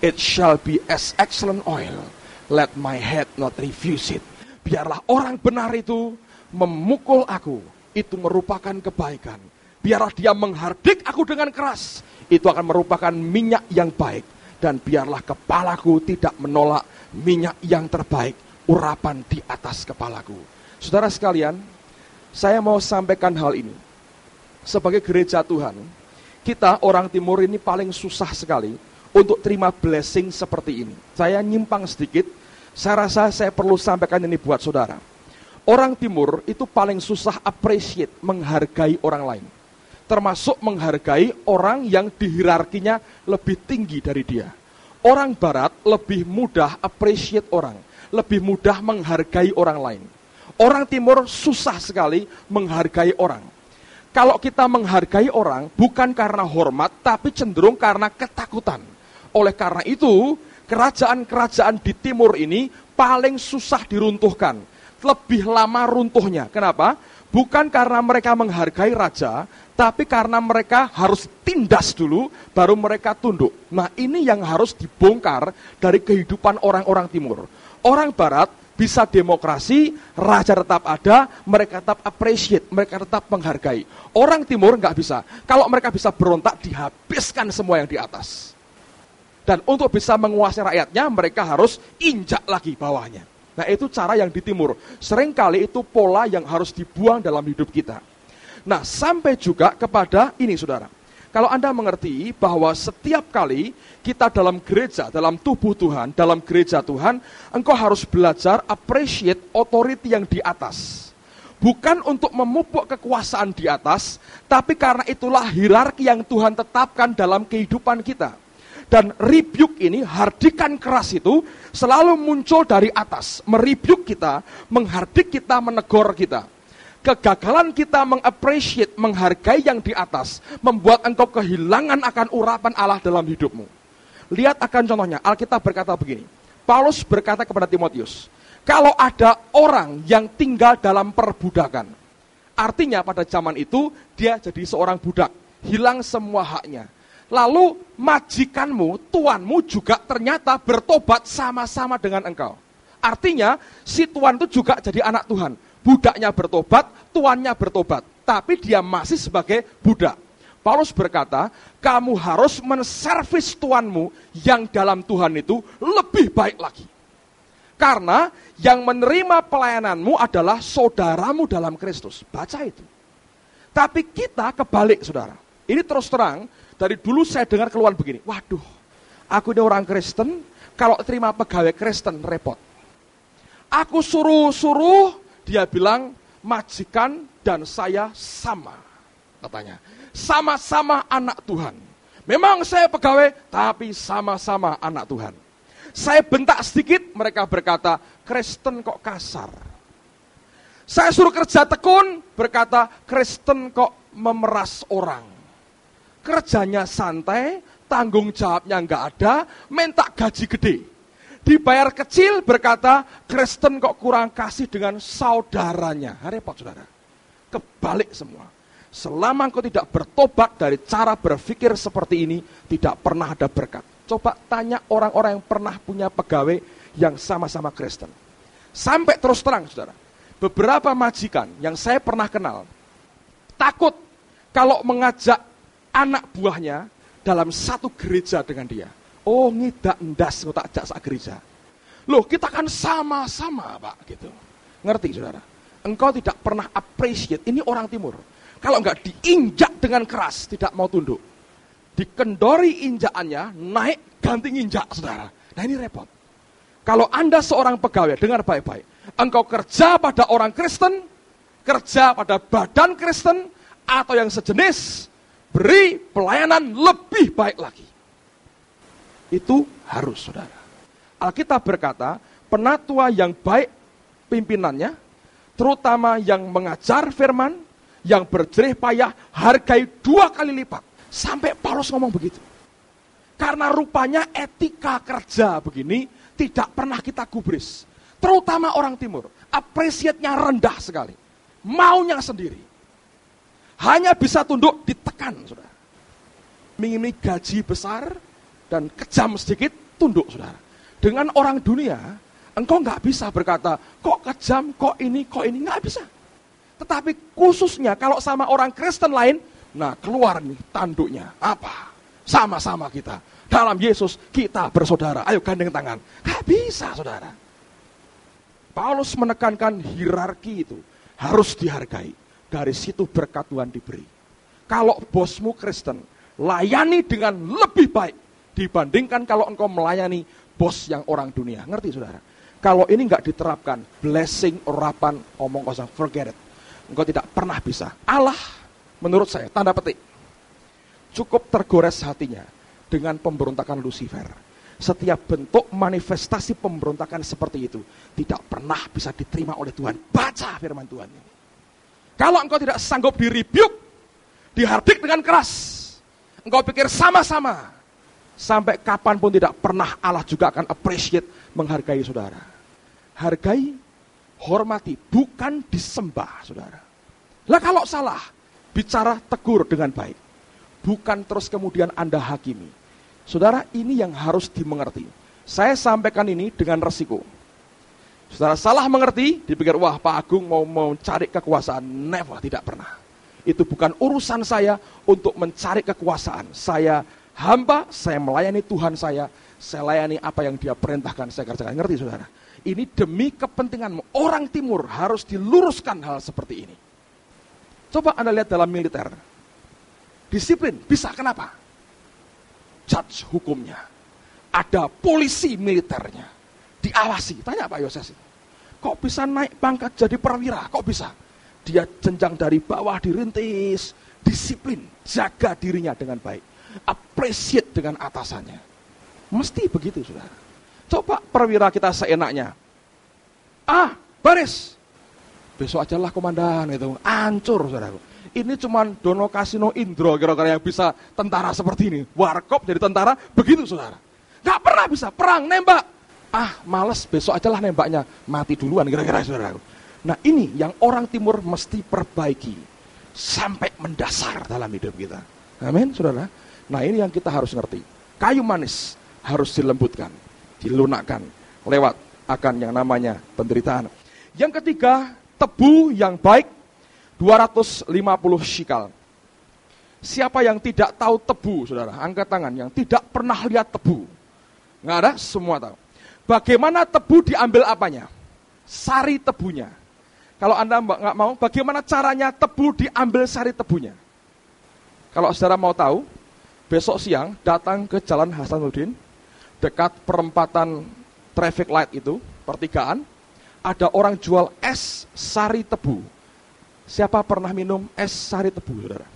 it shall be as excellent oil. Let my head not refuse it. Biarlah orang benar itu memukul aku, itu merupakan kebaikan. Biarlah dia menghardik aku dengan keras, itu akan merupakan minyak yang baik. Dan biarlah kepalaku tidak menolak minyak yang terbaik, urapan di atas kepalaku. Saudara sekalian, saya mau sampaikan hal ini. Sebagai gereja Tuhan, kita orang timur ini paling susah sekali untuk terima blessing seperti ini. Saya nyimpang sedikit, saya rasa saya perlu sampaikan ini buat saudara. Orang timur itu paling susah appreciate, menghargai orang lain. Termasuk menghargai orang yang dihierarkinya lebih tinggi dari dia. Orang barat lebih mudah appreciate orang, lebih mudah menghargai orang lain. Orang timur susah sekali menghargai orang. Kalau kita menghargai orang bukan karena hormat, tapi cenderung karena ketakutan. Oleh karena itu, kerajaan-kerajaan di timur ini paling susah diruntuhkan. Lebih lama runtuhnya. Kenapa? Bukan karena mereka menghargai raja, tapi karena mereka harus tindas dulu, baru mereka tunduk. Nah, ini yang harus dibongkar dari kehidupan orang-orang timur. Orang barat bisa demokrasi, raja tetap ada, mereka tetap appreciate, mereka tetap menghargai. Orang timur nggak bisa. Kalau mereka bisa berontak, dihabiskan semua yang di atas. Dan untuk bisa menguasai rakyatnya, mereka harus injak lagi bawahnya. Nah, itu cara yang di timur. Seringkali itu pola yang harus dibuang dalam hidup kita. Nah, sampai juga kepada ini, saudara. Kalau Anda mengerti bahwa setiap kali kita dalam gereja, dalam tubuh Tuhan, dalam gereja Tuhan, engkau harus belajar appreciate authority yang di atas. Bukan untuk memupuk kekuasaan di atas, tapi karena itulah hierarki yang Tuhan tetapkan dalam kehidupan kita. Dan rebuke ini, hardikan keras itu, selalu muncul dari atas. Merebuke kita, menghardik kita, menegur kita. Kegagalan kita mengappreciate, menghargai yang di atas, membuat engkau kehilangan akan urapan Allah dalam hidupmu. Lihat akan contohnya, Alkitab berkata begini. Paulus berkata kepada Timotius, kalau ada orang yang tinggal dalam perbudakan, artinya pada zaman itu, dia jadi seorang budak, hilang semua haknya. Lalu majikanmu, tuanmu juga ternyata bertobat sama-sama dengan engkau. Artinya si tuan itu juga jadi anak Tuhan. Budaknya bertobat, tuannya bertobat. Tapi dia masih sebagai budak. Paulus berkata, kamu harus menservis tuanmu yang dalam Tuhan itu lebih baik lagi. Karena yang menerima pelayananmu adalah saudaramu dalam Kristus. Baca itu. Tapi kita kebalik, saudara. Ini terus terang, dari dulu saya dengar keluhan begini, waduh, aku ini orang Kristen, kalau terima pegawai Kristen repot. Aku suruh-suruh, dia bilang majikan dan saya sama. katanya. Sama-sama anak Tuhan. Memang saya pegawai, tapi sama-sama anak Tuhan. Saya bentak sedikit, mereka berkata, Kristen kok kasar. Saya suruh kerja tekun, berkata, Kristen kok memeras orang. Kerjanya santai, tanggung jawabnya nggak ada, minta gaji gede. Dibayar kecil, berkata, Kristen kok kurang kasih dengan saudaranya. Repot saudara. Kebalik semua. Selama engkau tidak bertobat dari cara berpikir seperti ini, tidak pernah ada berkat. Coba tanya orang-orang yang pernah punya pegawai yang sama-sama Kristen. Sampai terus terang, saudara. Beberapa majikan yang saya pernah kenal, takut kalau mengajak anak buahnya dalam satu gereja dengan dia. Oh, ngidak ndas, kau tak ajak sak gereja. Loh, kita kan sama-sama, Pak, gitu. Ngerti, saudara? Engkau tidak pernah appreciate, ini orang timur. Kalau enggak diinjak dengan keras, tidak mau tunduk. Dikendori injakannya, naik, ganti injak, saudara. Nah, ini repot. Kalau Anda seorang pegawai, dengar baik-baik. Engkau kerja pada orang Kristen, kerja pada badan Kristen, atau yang sejenis, beri pelayanan lebih baik lagi. Itu harus, saudara. Alkitab berkata, penatua yang baik pimpinannya, terutama yang mengajar firman, yang berjerih payah, hargai 2 kali lipat. Sampai Paulus ngomong begitu. Karena rupanya etika kerja begini tidak pernah kita gubris. Terutama orang timur. Apresiatnya rendah sekali. Maunya sendiri. Hanya bisa tunduk ditekan, saudara. Mengiming gaji besar dan kejam sedikit, tunduk, saudara. Dengan orang dunia, engkau nggak bisa berkata, kok kejam, kok ini, nggak bisa. Tetapi khususnya kalau sama orang Kristen lain, nah keluar nih tanduknya. Apa? Sama-sama kita. Dalam Yesus kita bersaudara. Ayo gandeng tangan. Gak bisa, saudara. Paulus menekankan hierarki itu harus dihargai. Dari situ berkat Tuhan diberi. Kalau bosmu Kristen, layani dengan lebih baik dibandingkan kalau engkau melayani bos yang orang dunia. Ngerti, saudara? Kalau ini nggak diterapkan, blessing, urapan, omong kosong, forget it. Engkau tidak pernah bisa. Allah, menurut saya, tanda petik, cukup tergores hatinya dengan pemberontakan Lucifer. Setiap bentuk manifestasi pemberontakan seperti itu tidak pernah bisa diterima oleh Tuhan. Baca firman Tuhan ini. Kalau engkau tidak sanggup di-rebuke, dihardik dengan keras, engkau pikir sama-sama, sampai kapanpun tidak pernah Allah juga akan appreciate, menghargai saudara. Hargai, hormati, bukan disembah, saudara. Lah kalau salah, bicara tegur dengan baik. Bukan terus kemudian Anda hakimi. Saudara, ini yang harus dimengerti. Saya sampaikan ini dengan resiko. Saudara salah mengerti, dipikir, wah Pak Agung mau cari kekuasaan. Never, tidak pernah. Itu bukan urusan saya untuk mencari kekuasaan. Saya hamba, saya melayani Tuhan saya layani apa yang dia perintahkan, saya kerjakan. Ngerti, saudara? Ini demi kepentinganmu. Orang timur harus diluruskan hal seperti ini. Coba Anda lihat dalam militer. Disiplin, bisa, kenapa? Judge hukumnya. Ada polisi militernya. Diawasi. Tanya Pak Yoses. Kok bisa naik pangkat jadi perwira? Kok bisa? Dia jenjang dari bawah dirintis. Disiplin, jaga dirinya dengan baik. Appreciate dengan atasannya. Mesti begitu, saudara. Coba perwira kita seenaknya. Baris. Besok aja lah komandan itu. Hancur, saudara. Ini cuman Dono Kasino Indro kira-kira yang bisa tentara seperti ini. Warkop jadi tentara, begitu, saudara. Gak pernah bisa perang, nembak. Males, besok aja lah nembaknya. Mati duluan, kira-kira, saudara. Nah, ini yang orang timur mesti perbaiki. Sampai mendasar dalam hidup kita. Amin, saudara. Nah, ini yang kita harus ngerti. Kayu manis harus dilembutkan, dilunakkan lewat akan yang namanya penderitaan. Yang ketiga, tebu yang baik 250 shikal. Siapa yang tidak tahu tebu, saudara? Angkat tangan. Yang tidak pernah lihat tebu. Nggak ada, semua tahu. Bagaimana tebu diambil apanya? Sari tebunya. Kalau Anda nggak mau, bagaimana caranya tebu diambil sari tebunya? Kalau saudara mau tahu, besok siang datang ke Jalan Hasanuddin, dekat perempatan traffic light itu, pertigaan, ada orang jual es sari tebu. Siapa pernah minum es sari tebu, saudara?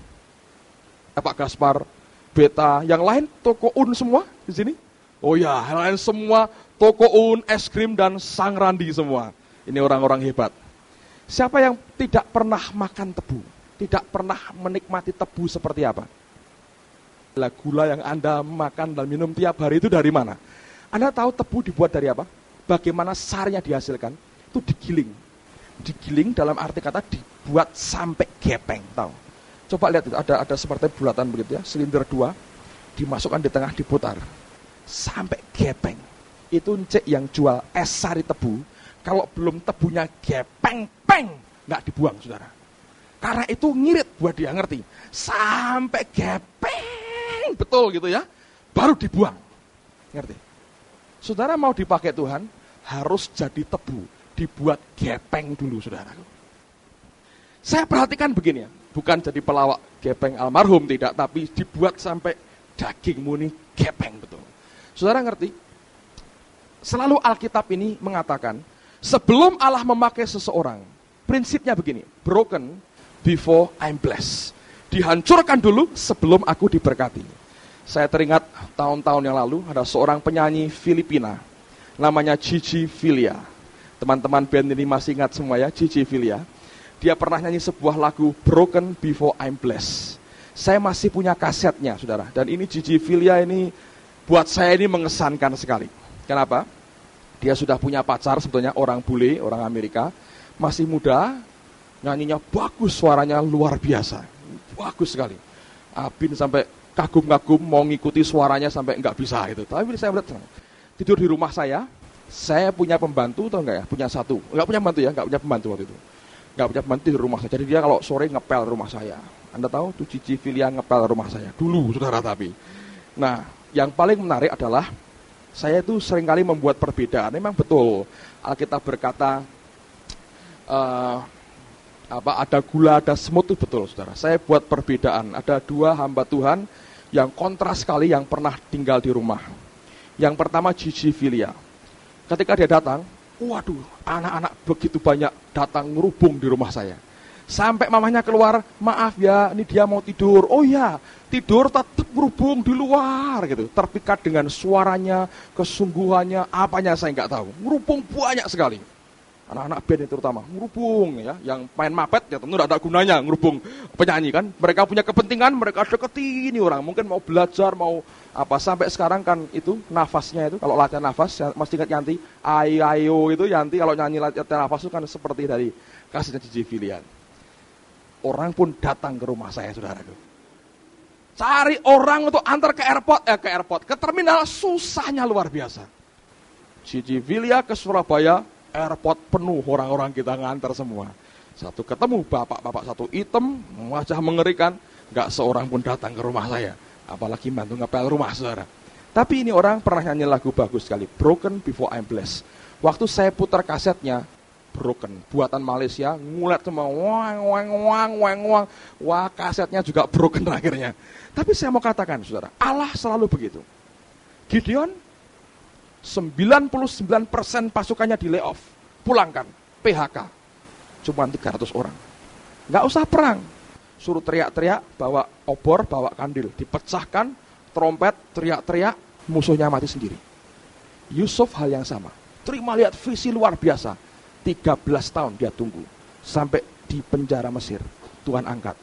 Pak Gaspar, Beta, yang lain toko Un semua di sini. Oh ya, yang lain semua toko Un, es krim dan Sang Randi semua. Ini orang-orang hebat. Siapa yang tidak pernah makan tebu? Tidak pernah menikmati tebu seperti apa? Gula yang Anda makan dan minum tiap hari itu dari mana? Anda tahu tebu dibuat dari apa? Bagaimana sarnya dihasilkan? Itu digiling. Digiling dalam arti kata dibuat sampai gepeng, tahu? Coba lihat itu, ada seperti bulatan begitu ya, silinder 2, dimasukkan di tengah, diputar. Sampai gepeng. Itu cek yang jual es sari tebu, kalau belum tebunya gepeng-peng, nggak dibuang, saudara. Karena itu ngirit buat dia, ngerti? Sampai gepeng, betul gitu ya, baru dibuang. Ngerti? Saudara mau dipakai Tuhan, harus jadi tebu, dibuat gepeng dulu, saudara. Saya perhatikan begini ya, bukan jadi pelawak gepeng almarhum, tidak, tapi dibuat sampai dagingmu ini gepeng, betul. Saudara ngerti? Selalu Alkitab ini mengatakan, sebelum Allah memakai seseorang, prinsipnya begini, broken before I'm blessed. Dihancurkan dulu sebelum aku diberkati. Saya teringat tahun-tahun yang lalu, ada seorang penyanyi Filipina, namanya Gigi Filia. Teman-teman band ini masih ingat semua ya, Gigi Filia. Dia pernah nyanyi sebuah lagu, Broken Before I'm Blessed. Saya masih punya kasetnya, saudara. Dan ini Gigi Filia ini, buat saya ini mengesankan sekali. Kenapa? Dia sudah punya pacar, sebetulnya orang bule, orang Amerika. Masih muda, nyanyinya bagus, suaranya luar biasa. Bagus sekali. Abin sampai kagum-kagum, mau ngikuti suaranya sampai nggak bisa gitu. Tapi saya melihat, tidur di rumah saya punya pembantu atau enggak ya? Punya satu. Enggak punya pembantu ya, enggak punya pembantu waktu itu. Enggak punya pembantu di rumah saya. Jadi dia kalau sore ngepel rumah saya. Anda tahu tuh Gigi Filia ngepel rumah saya. Dulu, saudara, tapi. Nah, yang paling menarik adalah saya itu seringkali membuat perbedaan. Memang betul Alkitab berkata ada gula, ada semut, itu betul, saudara. Saya buat perbedaan. Ada 2 hamba Tuhan yang kontras sekali yang pernah tinggal di rumah. Yang pertama Gigi Filia. Ketika dia datang, waduh, anak-anak begitu banyak datang ngerubung di rumah saya. Sampai mamanya keluar, maaf ya, ini dia mau tidur. Oh ya, tidur tetap ngerubung di luar gitu. Terpikat dengan suaranya, kesungguhannya, apanya saya nggak tahu. Ngerubung banyak sekali. Anak-anak band terutama, ngerubung ya. Yang main mapet ya tentu tidak ada gunanya ngerubung penyanyi kan. Mereka punya kepentingan, mereka deketi ini orang. Mungkin mau belajar, mau apa. Sampai sekarang kan itu nafasnya itu, kalau latihan nafas, masih ingat Yanti, ayo itu Yanti kalau nyanyi latihan nafas itu kan seperti dari kasusnya Gigi Filia. Orang pun datang ke rumah saya, saudaraku. Cari orang untuk antar ke terminal, susahnya luar biasa. Gigi Filia ke Surabaya, airport penuh, orang-orang kita ngantar semua. Satu ketemu bapak-bapak satu hitam, wajah mengerikan, gak seorang pun datang ke rumah saya. Apalagi bantu ngepel rumah, saudara. Tapi ini orang pernah nyanyi lagu bagus sekali, Broken Before I'm Blessed. Waktu saya putar kasetnya, Broken, buatan Malaysia, ngulet semua, wang. Wah, kasetnya juga broken akhirnya. Tapi saya mau katakan, saudara, Allah selalu begitu. Gideon, 99% pasukannya di layoff, pulangkan, PHK. Cuma 300 orang. Nggak usah perang. Suruh teriak-teriak, bawa obor, bawa kandil. Dipecahkan, trompet, teriak-teriak, musuhnya mati sendiri. Yusuf hal yang sama. Terima lihat visi luar biasa. 13 tahun dia tunggu. Sampai di penjara Mesir, Tuhan angkat.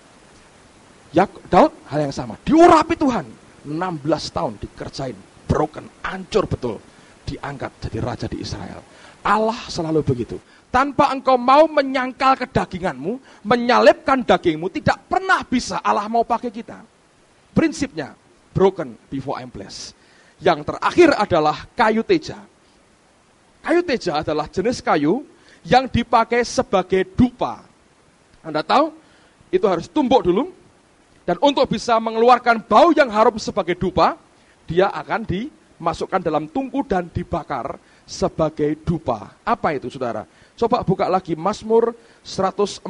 Daud hal yang sama. Diurapi Tuhan. 16 tahun dikerjain. Broken, hancur betul. Diangkat jadi raja di Israel. Allah selalu begitu. Tanpa engkau mau menyangkal kedaginganmu, menyalipkan dagingmu, tidak pernah bisa Allah mau pakai kita. Prinsipnya, broken before I'm blessed. Yang terakhir adalah kayu teja. Kayu teja adalah jenis kayu yang dipakai sebagai dupa. Anda tahu, itu harus tumbuk dulu. Dan untuk bisa mengeluarkan bau yang harum sebagai dupa, dia akan dimasukkan dalam tungku dan dibakar sebagai dupa. Apa itu, saudara? Coba buka lagi Mazmur 141,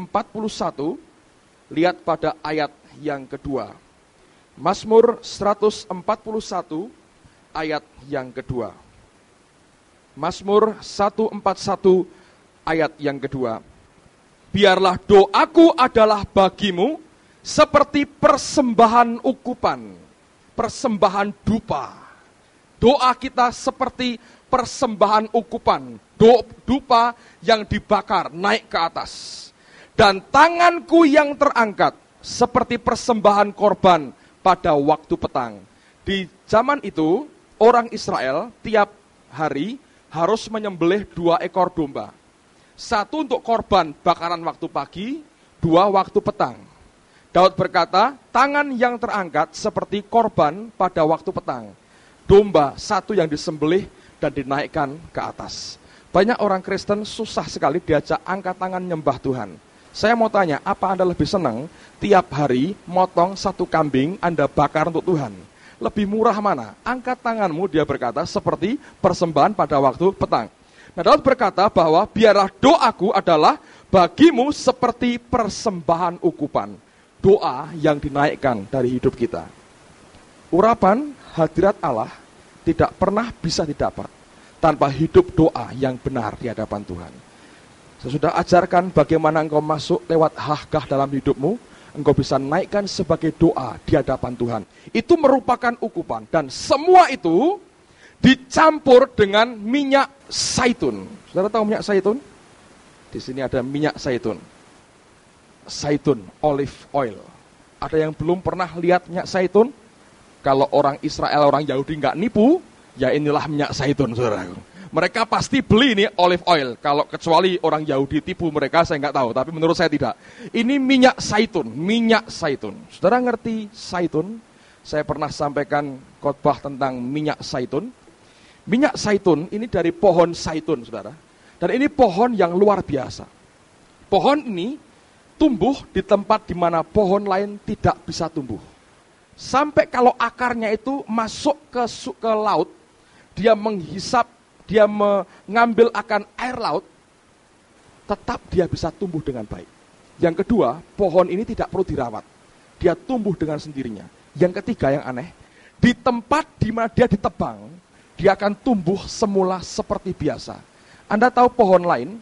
lihat pada ayat yang kedua. Mazmur 141, ayat yang kedua. Mazmur 141, ayat yang kedua. Biarlah doaku adalah bagimu, seperti persembahan ukupan, persembahan dupa. Doa kita seperti persembahan ukupan, dupa yang dibakar naik ke atas. Dan tanganku yang terangkat seperti persembahan korban pada waktu petang. Di zaman itu, orang Israel tiap hari harus menyembelih 2 ekor domba. 1 untuk korban bakaran waktu pagi, 2 waktu petang. Daud berkata, tangan yang terangkat seperti korban pada waktu petang. Domba 1 yang disembelih dan dinaikkan ke atas. Banyak orang Kristen susah sekali diajak angkat tangan nyembah Tuhan. Saya mau tanya, apa Anda lebih senang tiap hari motong 1 kambing Anda bakar untuk Tuhan? Lebih murah mana? Angkat tanganmu, dia berkata, seperti persembahan pada waktu petang. Nah, Daud berkata bahwa biarlah doaku adalah bagimu seperti persembahan ukupan. Doa yang dinaikkan dari hidup kita. Urapan hadirat Allah tidak pernah bisa didapat tanpa hidup doa yang benar di hadapan Tuhan. Saya sudah ajarkan bagaimana engkau masuk lewat Hagah dalam hidupmu, engkau bisa naikkan sebagai doa di hadapan Tuhan. Itu merupakan ukupan dan semua itu dicampur dengan minyak zaitun. Saudara tahu minyak zaitun? Di sini ada minyak zaitun. Zaitun, olive oil. Ada yang belum pernah lihat minyak zaitun? Kalau orang Israel, orang Yahudi nggak nipu, ya inilah minyak zaitun, saudara. Mereka pasti beli ini olive oil. Kalau kecuali orang Yahudi tipu mereka, saya nggak tahu. Tapi menurut saya tidak. Ini minyak zaitun, minyak zaitun. Saudara ngerti zaitun? Saya pernah sampaikan khotbah tentang minyak zaitun. Minyak zaitun ini dari pohon zaitun, saudara. Dan ini pohon yang luar biasa. Pohon ini tumbuh di tempat di mana pohon lain tidak bisa tumbuh. Sampai kalau akarnya itu masuk ke laut, dia menghisap, dia mengambil akan air laut, tetap dia bisa tumbuh dengan baik. Yang kedua, pohon ini tidak perlu dirawat. Dia tumbuh dengan sendirinya. Yang ketiga yang aneh, di tempat di mana dia ditebang, dia akan tumbuh semula seperti biasa. Anda tahu pohon lain,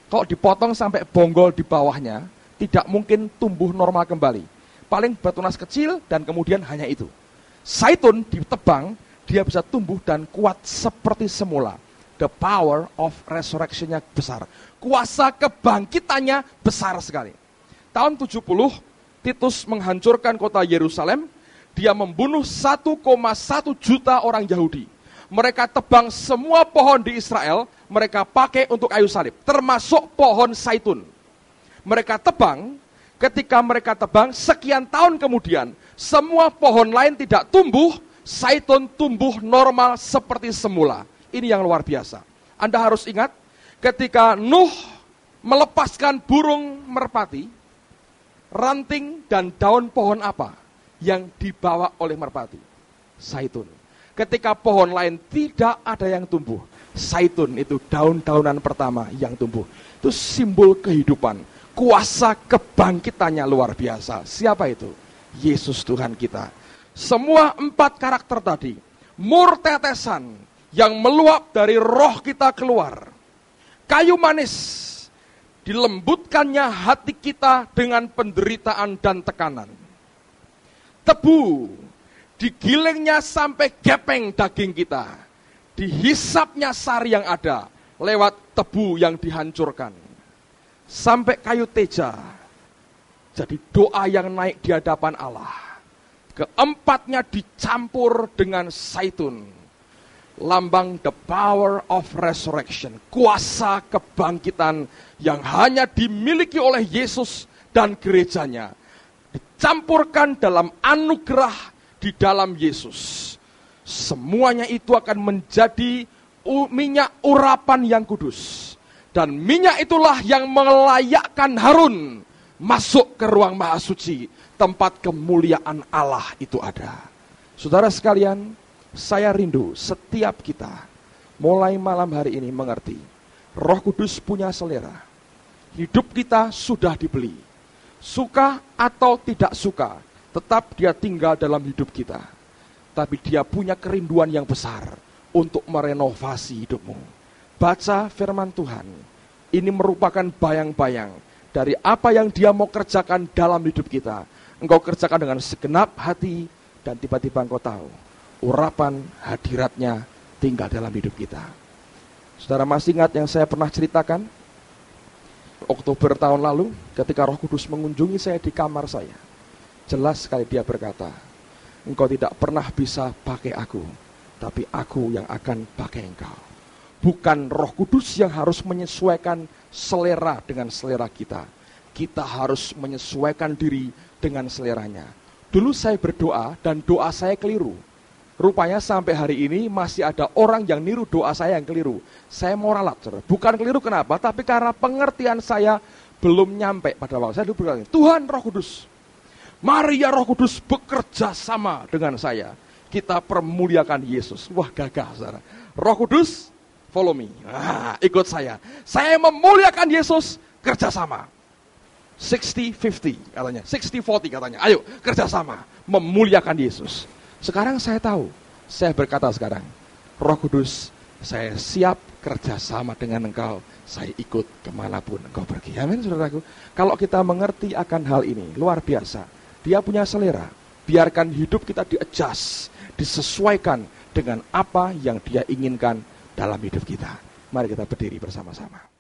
kalau dipotong sampai bonggol di bawahnya, tidak mungkin tumbuh normal kembali. Paling bertunas kecil dan kemudian hanya itu. Zaitun ditebang, dia bisa tumbuh dan kuat seperti semula. The power of resurrection-nya besar. Kuasa kebangkitannya besar sekali. Tahun 70, Titus menghancurkan kota Yerusalem. Dia membunuh 1,1 juta orang Yahudi. Mereka tebang semua pohon di Israel, mereka pakai untuk kayu salib. Termasuk pohon zaitun. Mereka tebang, ketika mereka tebang, sekian tahun kemudian, semua pohon lain tidak tumbuh, zaitun tumbuh normal seperti semula. Ini yang luar biasa. Anda harus ingat, ketika Nuh melepaskan burung merpati, ranting dan daun pohon apa yang dibawa oleh merpati? Zaitun. Ketika pohon lain tidak ada yang tumbuh, zaitun itu daun-daunan pertama yang tumbuh. Itu simbol kehidupan. Kuasa kebangkitannya luar biasa. Siapa itu? Yesus Tuhan kita. Semua 4 karakter tadi, mur tetesan yang meluap dari roh kita keluar. Kayu manis, dilembutkannya hati kita dengan penderitaan dan tekanan. Tebu, digilingnya sampai gepeng daging kita. Dihisapnya sari yang ada lewat tebu yang dihancurkan. Sampai kayu teja, jadi doa yang naik di hadapan Allah. Keempatnya dicampur dengan zaitun. Lambang the power of resurrection. Kuasa kebangkitan yang hanya dimiliki oleh Yesus dan gerejanya. Dicampurkan dalam anugerah di dalam Yesus. Semuanya itu akan menjadi minyak urapan yang kudus. Dan minyak itulah yang melayakkan Harun masuk ke ruang maha suci. Tempat kemuliaan Allah itu ada. Saudara sekalian, saya rindu setiap kita mulai malam hari ini mengerti. Roh Kudus punya selera. Hidup kita sudah dibeli. Suka atau tidak suka, tetap dia tinggal dalam hidup kita. Tapi dia punya kerinduan yang besar untuk merenovasi hidupmu. Baca firman Tuhan. Ini merupakan bayang-bayang dari apa yang dia mau kerjakan dalam hidup kita. engkau kerjakan dengan segenap hati, dan tiba-tiba engkau tahu, urapan hadiratnya tinggal dalam hidup kita. Saudara masih ingat yang saya pernah ceritakan? Oktober tahun lalu, ketika Roh Kudus mengunjungi saya di kamar saya, jelas sekali dia berkata, engkau tidak pernah bisa pakai aku, tapi aku yang akan pakai engkau. Bukan Roh Kudus yang harus menyesuaikan selera dengan selera kita. Kita harus menyesuaikan diri dengan seleranya. Dulu saya berdoa dan doa saya keliru. Rupanya sampai hari ini masih ada orang yang niru doa saya yang keliru. Saya mau ralat, bukan keliru kenapa? Tapi karena pengertian saya belum nyampe pada waktu. Saya dulu berkata, Tuhan Roh Kudus, mari ya Roh Kudus bekerja sama dengan saya. Kita permuliakan Yesus. Wah gagah, saudara. Roh Kudus, follow me. Ikut saya. Saya memuliakan Yesus, kerjasama. 60-50 katanya, 60-40 katanya. Ayo kerjasama, memuliakan Yesus. Sekarang saya tahu, saya berkata sekarang, Roh Kudus, saya siap kerjasama dengan engkau. Saya ikut kemanapun engkau pergi. Amin, saudaraku. Kalau kita mengerti akan hal ini, luar biasa. Dia punya selera. Biarkan hidup kita di-adjust, disesuaikan dengan apa yang dia inginkan dalam hidup kita. Mari kita berdiri bersama-sama.